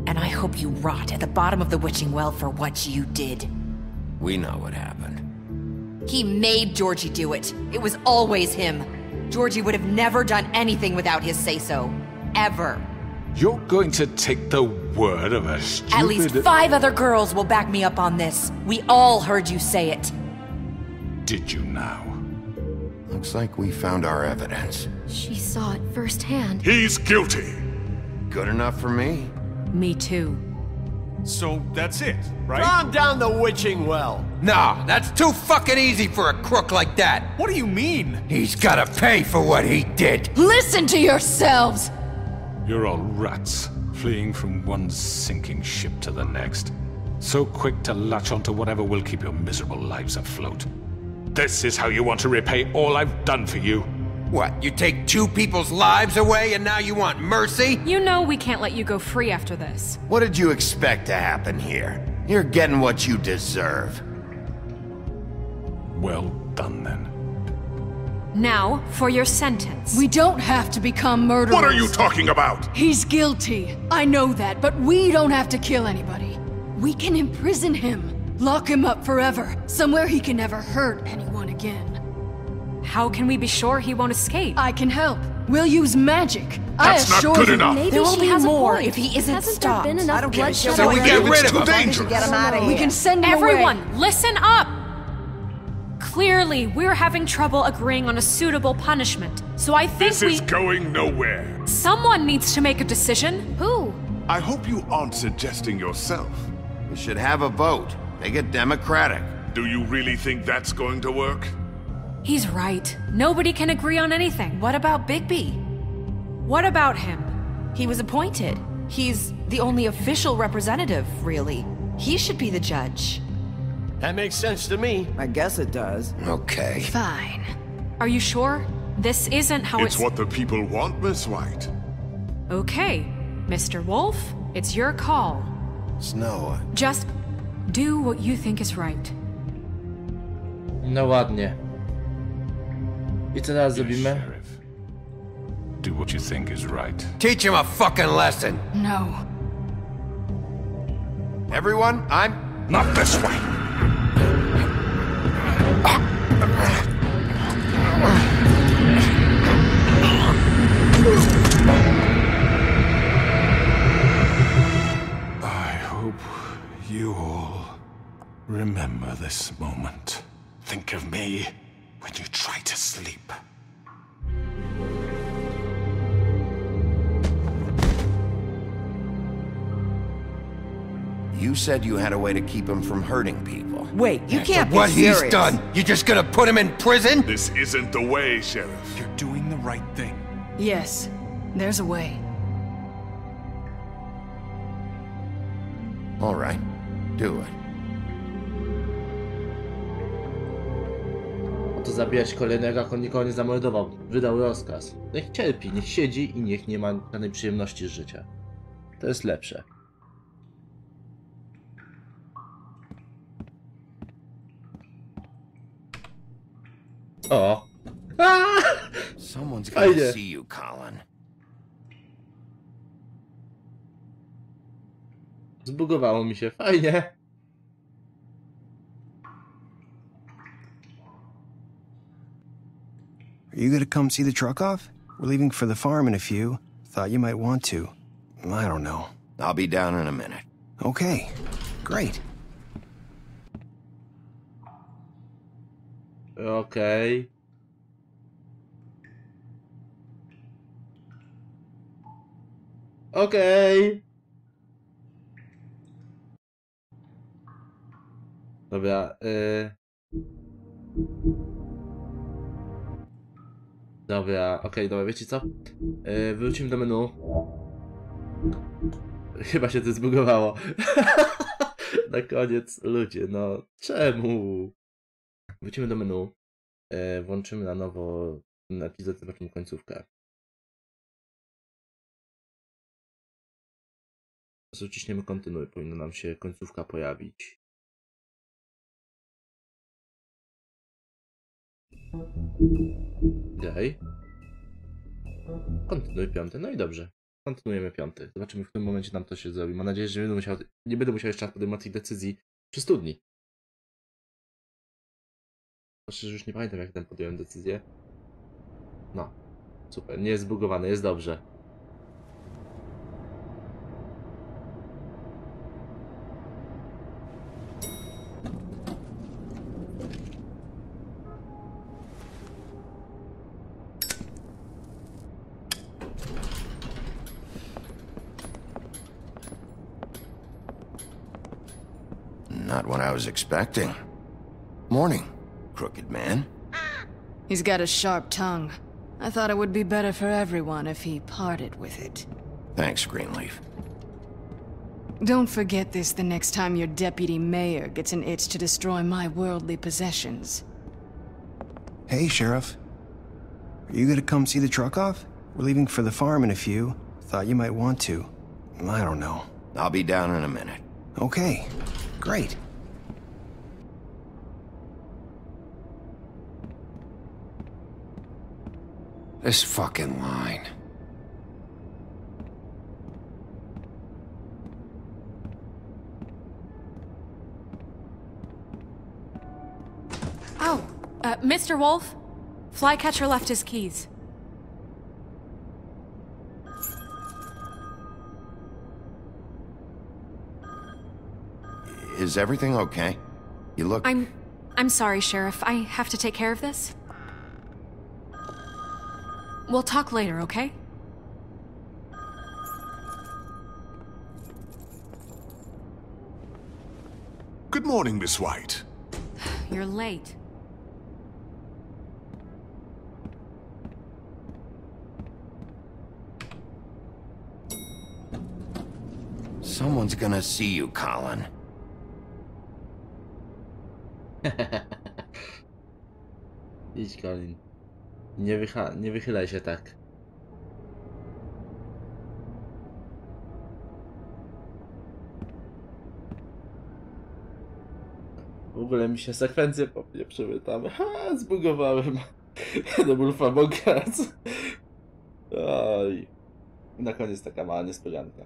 And I hope you rot at the bottom of the witching well for what you did. We know what happened. He made Georgie do it. It was always him. Georgie would have never done anything without his say-so. Ever. You're going to take the word of a stupid... At least 5 other girls will back me up on this. We all heard you say it. Did you now? Looks like we found our evidence. She saw it firsthand. He's guilty. Good enough for me. Me too. So that's it, right? Calm down the witching well. Nah, that's too fucking easy for a crook like that. What do you mean? He's gotta pay for what he did. Listen to yourselves! You're all rats, fleeing from one sinking ship to the next. So quick to latch onto whatever will keep your miserable lives afloat. This is how you want to repay all I've done for you? What, you take 2 people's lives away and now you want mercy? You know we can't let you go free after this. What did you expect to happen here? You're getting what you deserve. Well done, then. Now, for your sentence. We don't have to become murderers. What are you talking about? He's guilty. I know that, but we don't have to kill anybody. We can imprison him. Lock him up forever. Somewhere he can never hurt anyone again. How can we be sure he won't escape? I can help. We'll use magic. That's not good enough. There will be more if he isn't Hasn't stopped. there been enough bloodshed? So we get rid of him. Dangerous. Get him out of here. We can send him Everyone, away. listen up! Clearly, we're having trouble agreeing on a suitable punishment. So I think This is going nowhere. Someone needs to make a decision. Who? I hope you aren't suggesting yourself. We should have a vote. Make it democratic. Do you really think that's going to work? He's right. Nobody can agree on anything. What about Bigby? What about him? He was appointed. He's the only official representative, really. He should be the judge. That makes sense to me. I guess it does. Okay. Fine. Are you sure? This isn't how It's what the people want, Miss White. Okay, Mr. Wolf, it's your call. Snow. Just do what you think is right. No ładnie. I co teraz zrobimy? Sheriff, do what you think is right. Teach him a fucking lesson. No. Everyone, I'm... Not this way. I hope you all remember this moment. Think of me when you try to sleep. You said you had a way to keep him from hurting people. Wait, you can't be What serious. he's done, you just gonna put him in prison? This isn't the way, Sheriff. You're doing the right thing. Yes, there's a way. All right, do it. To zabijać kolejnego, jak on nikogo nie zamordował. Wydał rozkaz. Niech cierpi, niech siedzi i niech nie ma żadnej przyjemności z życia. To jest lepsze. O! Someone's gonna see you, Colin. Zbugowało mi się, fajnie. Are you gonna come see the truck off? We're leaving for the farm in a few. Thought you might want to. I don't know. I'll be down in a minute. Okay, great. Okej. Okej. Dobra, Dobra, okej, dobra, wiecie co? Wrócimy do menu. Chyba się to zbugowało. Na koniec, ludzie, no czemu? Wrócimy do menu. Włączymy na nowo ten epizod, zobaczymy końcówkę. Wciśniemy kontynuuj, powinna nam się końcówka pojawić. Okej. Kontynuuj 5. No i dobrze. Kontynuujemy 5. Zobaczymy, w którym momencie nam to się zrobi. Mam nadzieję, że nie będę musiał jeszcze raz podejmować tych decyzji przy studni. Proszę, że już nie pamiętam, jak tam podjąłem decyzję. No. Super. Nie jest zbugowany. Jest dobrze. Not what I was expecting. Morning, crooked man. He's got a sharp tongue. I thought it would be better for everyone if he parted with it. Thanks, Greenleaf. Don't forget this the next time your deputy mayor gets an itch to destroy my worldly possessions. Hey, Sheriff. Are you gonna come see the truck off? We're leaving for the farm in a few. Thought you might want to. I don't know. I'll be down in a minute. Okay, great. This fucking line. Oh, Mr. Wolf? Flycatcher left his keys. Is everything okay? You look... I'm sorry, Sheriff. I have to take care of this. We'll talk later, okay? Good morning, Miss White. You're late. Someone's gonna see you, Colin. Idź, Colin. Nie wychylaj się tak. W ogóle mi się sekwencje popieprzyły tam. Ha, zbugowałem. To był famokac. Oj. Na koniec taka mała niespodzianka.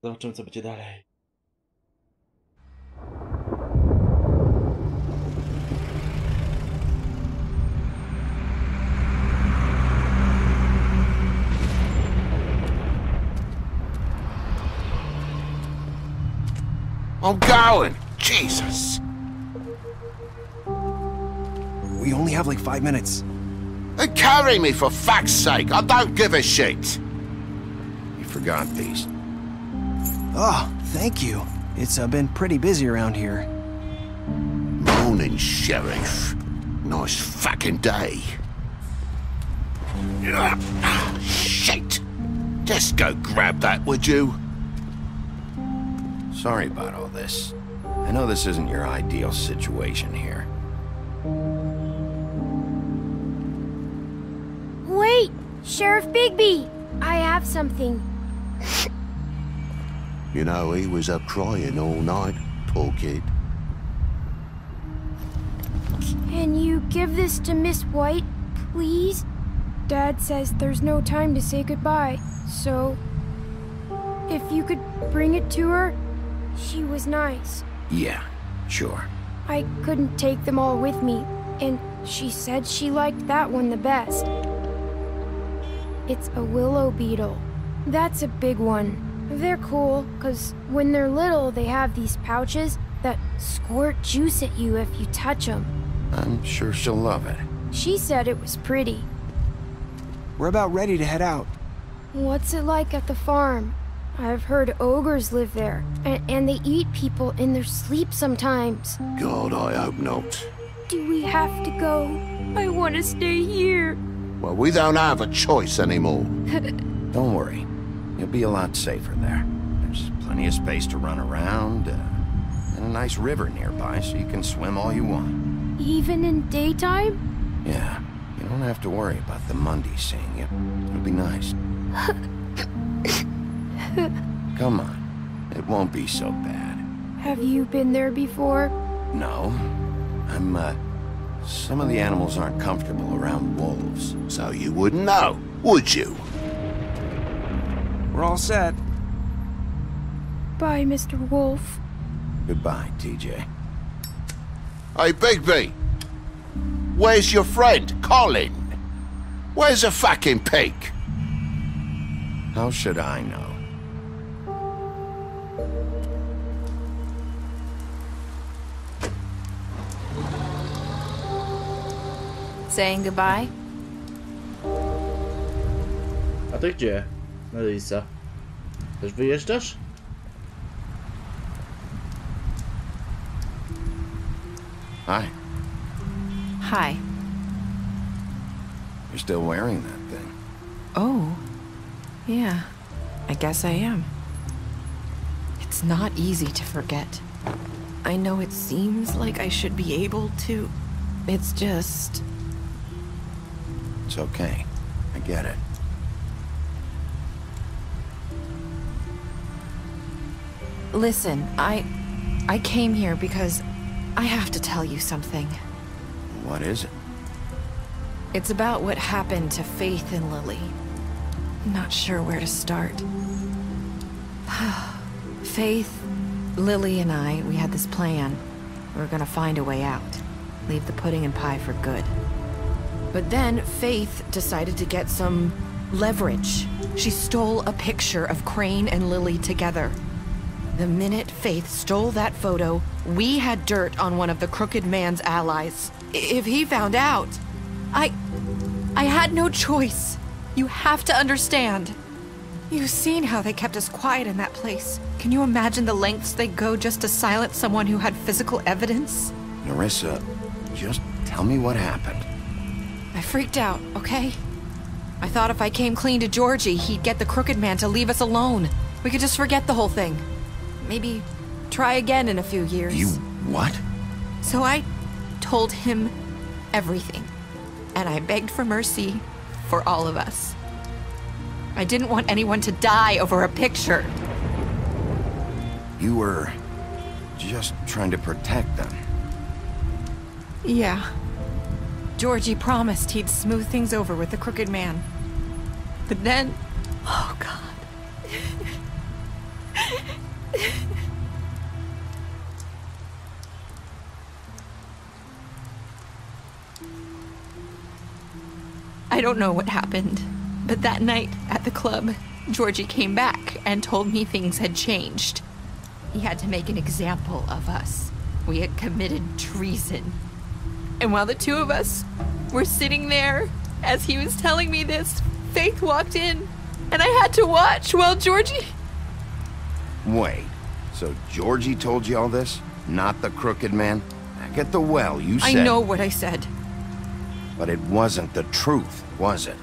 Zobaczymy, co będzie dalej. I'm going! Jesus! We only have like 5 minutes. Then carry me for fuck's sake! I don't give a shit! You forgot these. Oh, thank you. It's been pretty busy around here. Morning, Sheriff. Nice fucking day. Shit! Just go grab that, would you? Sorry about all this. I know this isn't your ideal situation here. Wait! Sheriff Bigby! I have something. You know, he was up crying all night, poor kid. Can you give this to Miss White, please? Dad says there's no time to say goodbye, so... if you could bring it to her, she was nice. Yeah, sure. I couldn't take them all with me, and she said she liked that one the best. It's a willow beetle. That's a big one. They're cool, 'cause when they're little, they have these pouches that squirt juice at you if you touch them. I'm sure she'll love it. She said it was pretty. We're about ready to head out. What's it like at the farm? I've heard ogres live there, and they eat people in their sleep sometimes. God, I hope not. Do we have to go? I want to stay here. Well, we don't have a choice anymore. Don't worry. You'll be a lot safer there. There's plenty of space to run around, and a nice river nearby, so you can swim all you want. Even in daytime? Yeah, you don't have to worry about the Mondays seeing you. It'll be nice. Come on. It won't be so bad. Have you been there before? No. Some of the animals aren't comfortable around wolves, so you wouldn't know, would you? We're all set. Bye, Mr. Wolf. Goodbye, TJ. Hey, Bigby! Where's your friend, Colin? Where's the fucking pig? How should I know? Saying goodbye? A ty gdzie, Melissa? Też wyjeżdżasz? Hi. Hi. You're still wearing that thing. Oh. Yeah. I guess I am. It's not easy to forget. I know it seems like I should be able to. It's just... It's okay. I get it. Listen, I came here because I have to tell you something. What is it? It's about what happened to Faith and Lily. I'm not sure where to start. Faith, Lily, and I, we had this plan. We were gonna find a way out. Leave the pudding and pie for good. But then Faith decided to get some leverage. She stole a picture of Crane and Lily together. The minute Faith stole that photo, we had dirt on one of the crooked man's allies. If he found out, I had no choice. You have to understand. You've seen how they kept us quiet in that place. Can you imagine the lengths they go just to silence someone who had physical evidence? Nerissa, just tell me what happened. I freaked out, okay? I thought if I came clean to Georgie, he'd get the crooked man to leave us alone. We could just forget the whole thing. Maybe try again in a few years. You what? So I told him everything. And I begged for mercy for all of us. I didn't want anyone to die over a picture. You were just trying to protect them. Yeah. Georgie promised he'd smooth things over with the crooked man. But then... Oh, God. I don't know what happened, but that night at the club, Georgie came back and told me things had changed. He had to make an example of us. We had committed treason. And while the two of us were sitting there, as he was telling me this, Faith walked in, and I had to watch while Georgie... Wait, so Georgie told you all this? Not the crooked man? Back at the well, you said... I know what I said. But it wasn't the truth, was it?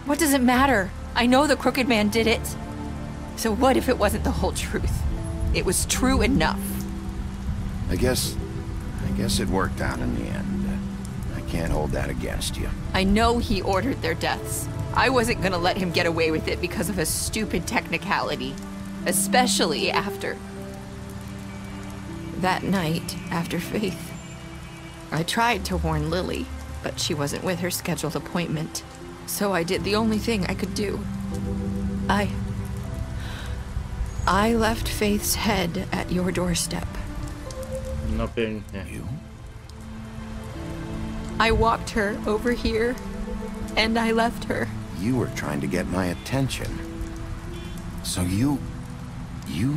What does it matter? I know the crooked man did it. So what if it wasn't the whole truth? It was true enough. I guess it worked out in the end. I can't hold that against you. I know he ordered their deaths. I wasn't gonna let him get away with it because of a stupid technicality. Especially after... that night, after Faith. I tried to warn Lily, but she wasn't with her scheduled appointment. So I did the only thing I could do. I left Faith's head at your doorstep. Nothing. You? I walked her over here, and I left her. You were trying to get my attention. So you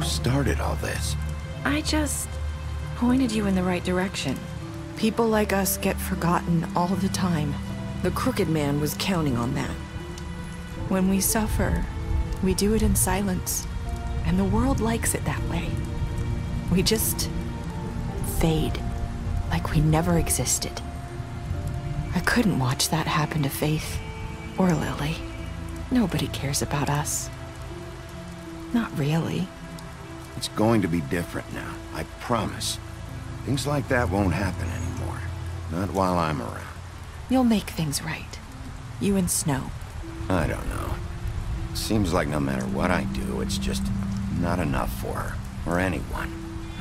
started all this. I just pointed you in the right direction. People like us get forgotten all the time. The crooked man was counting on that. When we suffer, we do it in silence. And the world likes it that way. We just fade, like we never existed. I couldn't watch that happen to Faith or Lily. Nobody cares about us. Not really. It's going to be different now, I promise. Things like that won't happen anymore. Not while I'm around. You'll make things right. You and Snow. I don't know. Seems like no matter what I do, it's just not enough for her, or anyone.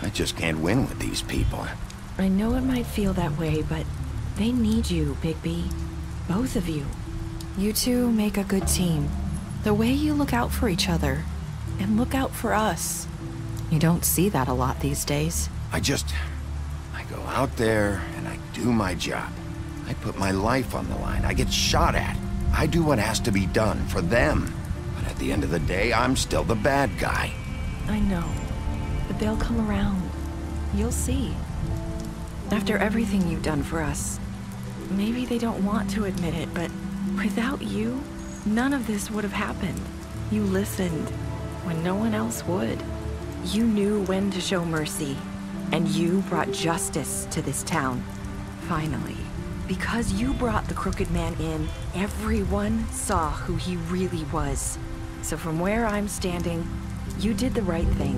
I just can't win with these people. I know it might feel that way, but they need you, Bigby. Both of you. You two make a good team. The way you look out for each other, and look out for us. You don't see that a lot these days. I go out there, and I do my job. I put my life on the line. I get shot at. I do what has to be done for them. But at the end of the day, I'm still the bad guy. I know, but they'll come around. You'll see. After everything you've done for us, maybe they don't want to admit it, but without you, none of this would have happened. You listened when no one else would. You knew when to show mercy, and you brought justice to this town. Finally. Because you brought the crooked man in, everyone saw who he really was. So from where I'm standing, you did the right thing.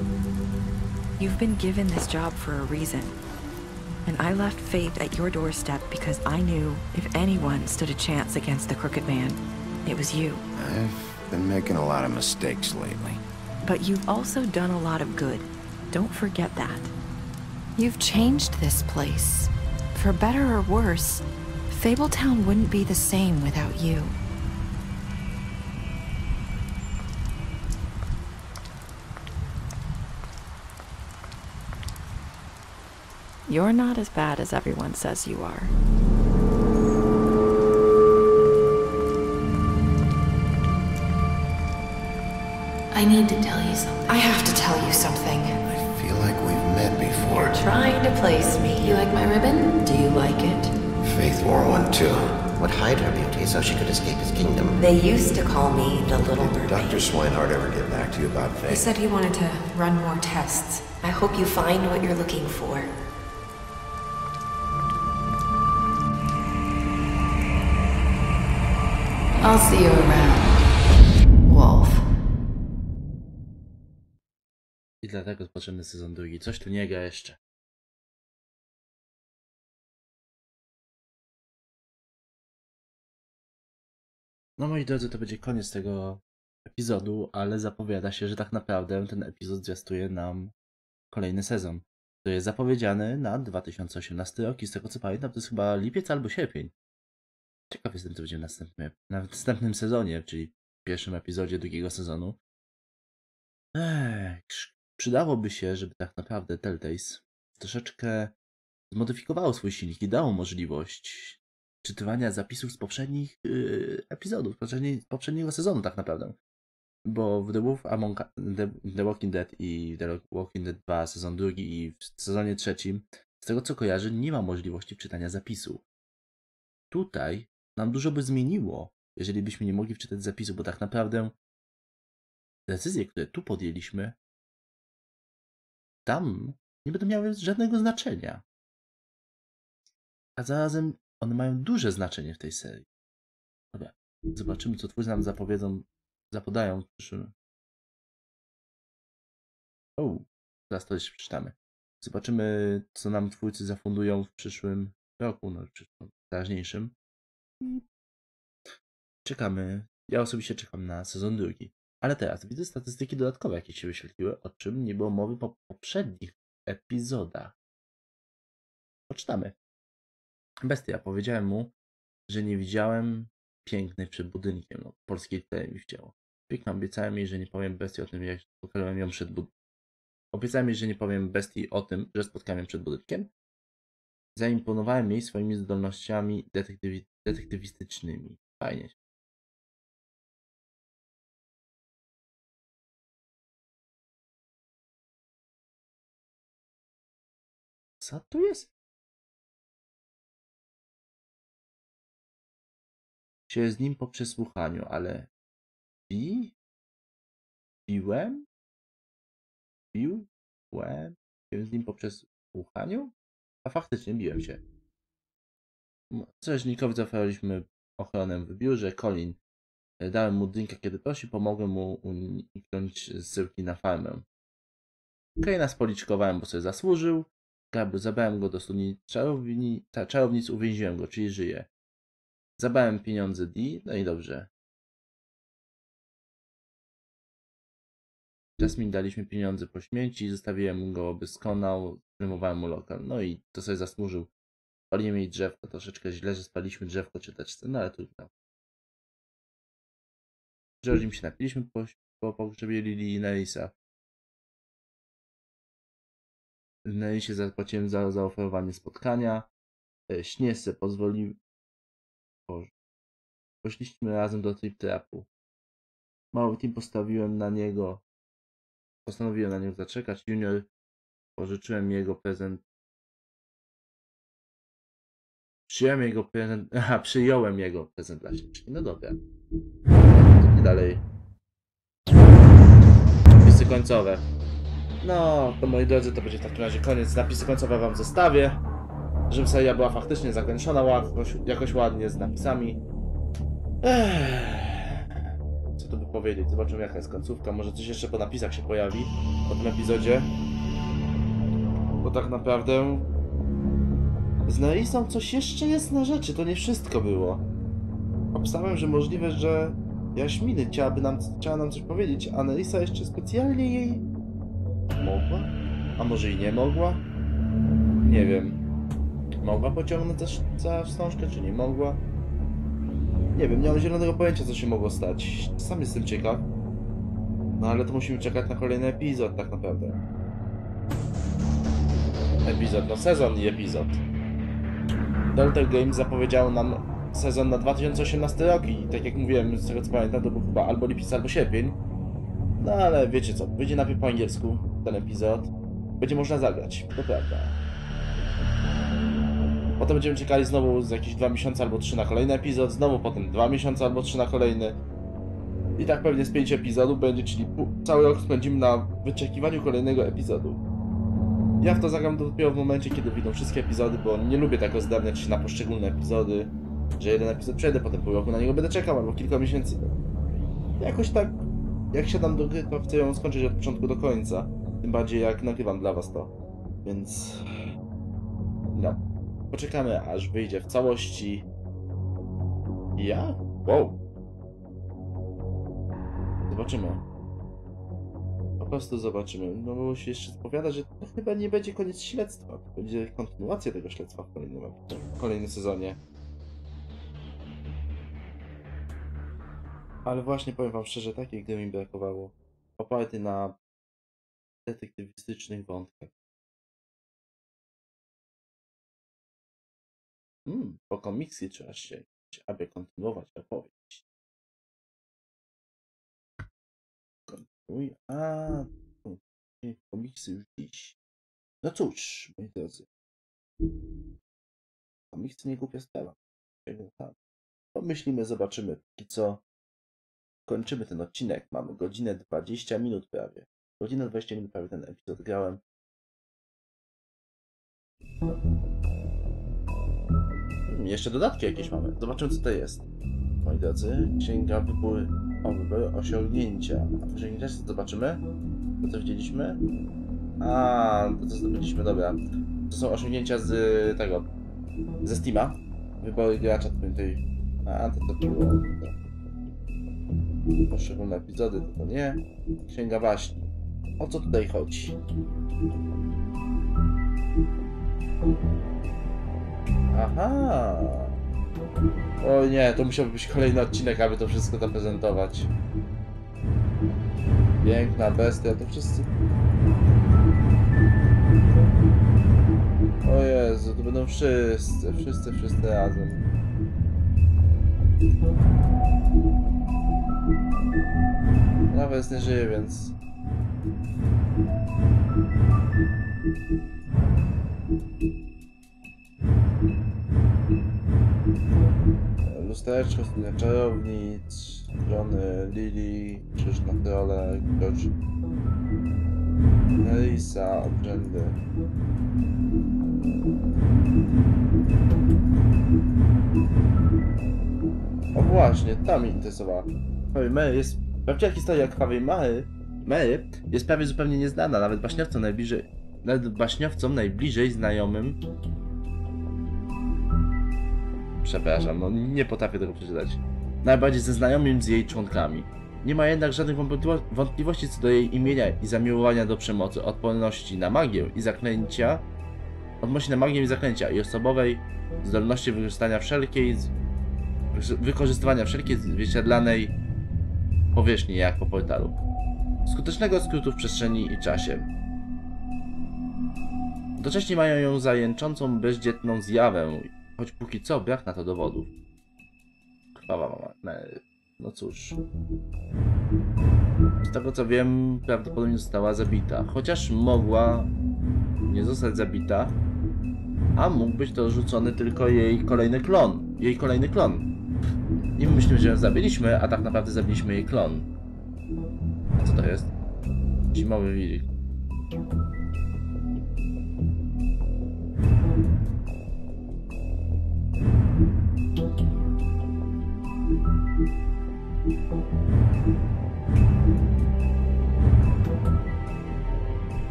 You've been given this job for a reason. And I left Faith at your doorstep because I knew if anyone stood a chance against the Crooked Man, it was you. I've been making a lot of mistakes lately. But you've also done a lot of good. Don't forget that. You've changed this place. For better or worse, Fabletown wouldn't be the same without you. You're not as bad as everyone says you are. I need to tell you something. I have to tell you something. I feel like we've met before. You're trying to place me. You like my ribbon? Do you like it? Faith wore one too. Would hide her beauty so she could escape his kingdom. They used to call me the Little Mermaid. Did Dr. Swinehart ever get back to you about Faith? He said he wanted to run more tests. I hope you find what you're looking for. I'll see you around, Wolf. I dlatego rozpoczynamy sezon drugi. Coś tu nie gra jeszcze. No moi drodzy, to będzie koniec tego epizodu, ale zapowiada się, że tak naprawdę ten epizod zwiastuje nam kolejny sezon. To jest zapowiedziany na 2018 rok i z tego co pamiętam to jest chyba lipiec albo sierpień. Ciekaw jestem co będzie w następnym sezonie, czyli w pierwszym epizodzie drugiego sezonu. Przydałoby się, żeby tak naprawdę Telltale troszeczkę zmodyfikowało swój silnik i dało możliwość czytywania zapisów z poprzednich epizodów, poprzedniego sezonu tak naprawdę. Bo w The Walking Dead i The Walking Dead 2 sezon drugi i w sezonie trzecim, z tego co kojarzę, nie ma możliwości wczytania zapisu. Tutaj nam dużo by zmieniło, jeżeli byśmy nie mogli wczytać zapisu, bo tak naprawdę decyzje, które tu podjęliśmy, tam nie będą miały żadnego znaczenia. A zarazem one mają duże znaczenie w tej serii. Dobra, zobaczymy co twórcy nam zapodają w przyszłym. Zaraz to jeszcze przeczytamy. Zobaczymy co nam twórcy zafundują w przyszłym roku, no w przyszłym teraźniejszym. Czekamy. Ja osobiście czekam na sezon drugi. Ale teraz widzę statystyki dodatkowe, jakie się wyświetliły, o czym nie było mowy po poprzednich epizodach. Poczytamy. Bestia. Powiedziałem mu, że nie widziałem pięknej przed budynkiem. No, polskiej tyle mi wcięło. Piękno obiecałem jej, że nie powiem bestii o tym, jak spotkałem ją przed budynkiem. Obiecałem jej, że nie powiem bestii o tym, że spotkałem ją przed budynkiem. Zaimponowałem jej swoimi zdolnościami detektywistycznymi. Fajnie. Co tu jest? Się z nim po przesłuchaniu, ale biłem się z nim po przesłuchaniu? A faktycznie biłem się. Strażnikowi zaoferowaliśmy ochronę w biurze. Colin dałem mu drinka, kiedy prosił, pomogłem mu uniknąć zsyłki na farmę. Kaina spoliczkowałem, bo sobie zasłużył. Zabrałem go do studni czarownic, uwięziłem go, czyli żyje. Zabrałem pieniądze Dee, no i dobrze. Jasmine daliśmy pieniądze po śmierci, zostawiłem go, by skonał, zrymowałem mu lokal, no i to sobie zasłużył. Spaliłem jej drzewko, troszeczkę źle, że spaliśmy drzewko czy teczce, no ale trudno. Georgiem się napiliśmy po pogrzebie Lili i Nerisa. Nerisie zapłaciłem za zaoferowanie spotkania. Śniesce pozwolił. Poszliśmy razem do Trip Trapu. Mały team postanowiłem na niego zaczekać. Junior pożyczyłem jego prezent. Przyjąłem jego prezent dla siebie. No dobra. I dalej. Napisy końcowe. No, to moi drodzy, to będzie w takim razie koniec. Napisy końcowe wam zostawię. Żeby seria była faktycznie zakończona jakoś ładnie z napisami. Co tu by powiedzieć? Zobaczymy jaka jest końcówka. Może coś jeszcze po napisach się pojawi po tym epizodzie. bo tak naprawdę z Nelisą coś jeszcze jest na rzeczy, to nie wszystko było. Obstałem, że możliwe, że Jaśminy chciała nam coś powiedzieć, a Nelisa jeszcze specjalnie jej mogła? A może i nie mogła? Nie wiem. Mogła pociągnąć za wstążkę, czy nie mogła? Nie wiem, nie mam zielonego pojęcia, co się mogło stać. Sam jestem ciekaw. No ale to musimy czekać na kolejny epizod, tak naprawdę. Epizod, no sezon i epizod. Delta Games zapowiedział nam sezon na 2018 rok i tak jak mówiłem, z tego co pamiętam, to był chyba albo lipiec, albo sierpień. No ale wiecie co, wyjdzie najpierw po angielsku ten epizod. Będzie można zagrać, to prawda. Potem będziemy czekali znowu z jakieś 2 miesiące albo 3 na kolejny epizod, znowu potem 2 miesiące albo 3 na kolejny. I tak pewnie z 5 epizodów będzie, czyli cały rok spędzimy na wyczekiwaniu kolejnego epizodu. Ja w to zagram dopiero w momencie, kiedy wyjdą wszystkie epizody, bo nie lubię tak rozdrabniać się na poszczególne epizody, że jeden epizod przejdę, potem pół roku na niego będę czekał, albo kilka miesięcy. Jakoś tak, jak siadam do gry, to chcę ją skończyć od początku do końca. Tym bardziej jak nagrywam dla was to. Więc... no. Poczekamy, aż wyjdzie w całości. Ja? Wow. Zobaczymy. Po prostu zobaczymy. No bo się jeszcze zapowiada, że to chyba nie będzie koniec śledztwa. To będzie kontynuacja tego śledztwa w kolejnym sezonie. Ale właśnie powiem wam szczerze, takiej gdy mi brakowało. Oparty na detektywistycznych wątkach. Po komiksji trzeba sięgnąć, aby kontynuować opowieść. Kontynuuj. Komiksy już dziś. No cóż, moi drodzy. Komiksy nie głupia sprawa. Pomyślimy, zobaczymy. Póki co kończymy ten odcinek. Mamy godzinę 20 minut prawie. Godzinę 20 minut prawie ten epizod grałem. Jeszcze dodatki jakieś mamy. Zobaczymy, co to jest. Moi drodzy, księga wyboru, osiągnięcia. Osiągnięcia, co zobaczymy? To co widzieliśmy? To co zdobyliśmy, dobra. To są osiągnięcia z tego, ze Steama. Wybory gracza, tutaj. To było. Poszczególne epizody, to nie. Księga waśni. O co tutaj chodzi? Aha. O nie, to musiałby być kolejny odcinek, aby to wszystko zaprezentować. Piękna bestia, to wszyscy... O Jezu, to będą wszyscy razem. Nawet nie żyje, więc... Lustereczko, studia czarownic, żony Lili, krzyż na trole, George, Nelisa, obrzędy. O właśnie, ta mnie interesowała. Krwawej Mary jest... Prawdziwa historia Krwawej Mary jest prawie zupełnie nieznana, nawet baśniowcom najbliżej znajomym. Przepraszam, no nie potrafię tego przeczytać. Najbardziej ze znajomym z jej członkami. Nie ma jednak żadnych wątpliwości co do jej imienia i zamiłowania do przemocy, odporności na magię i zaklęcia, i osobowej zdolności wykorzystywania wszelkiej zwierciadlanej powierzchni, jak po portalu. Skutecznego skrótu w przestrzeni i czasie. Jednocześnie mają ją zajęczącą bezdzietną zjawę, choć póki co brak na to dowodów. Krwawa mama. No cóż. Z tego co wiem, prawdopodobnie została zabita. Chociaż mogła nie zostać zabita, a mógł być to rzucony tylko jej kolejny klon. I my myślimy, że ją zabiliśmy, a tak naprawdę zabiliśmy jej klon. A co to jest? Zimowy wilk.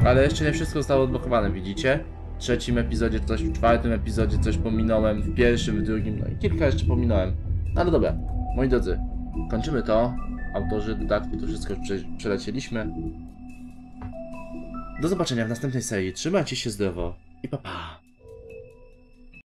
Ale jeszcze nie wszystko zostało odblokowane, widzicie? W trzecim epizodzie coś, w czwartym epizodzie coś pominąłem, w pierwszym, w drugim, no i kilka jeszcze pominąłem. Ale dobra, moi drodzy, kończymy to. Autorzy, dodatki, to wszystko już przelecieliśmy. Do zobaczenia w następnej serii. Trzymajcie się zdrowo i pa pa.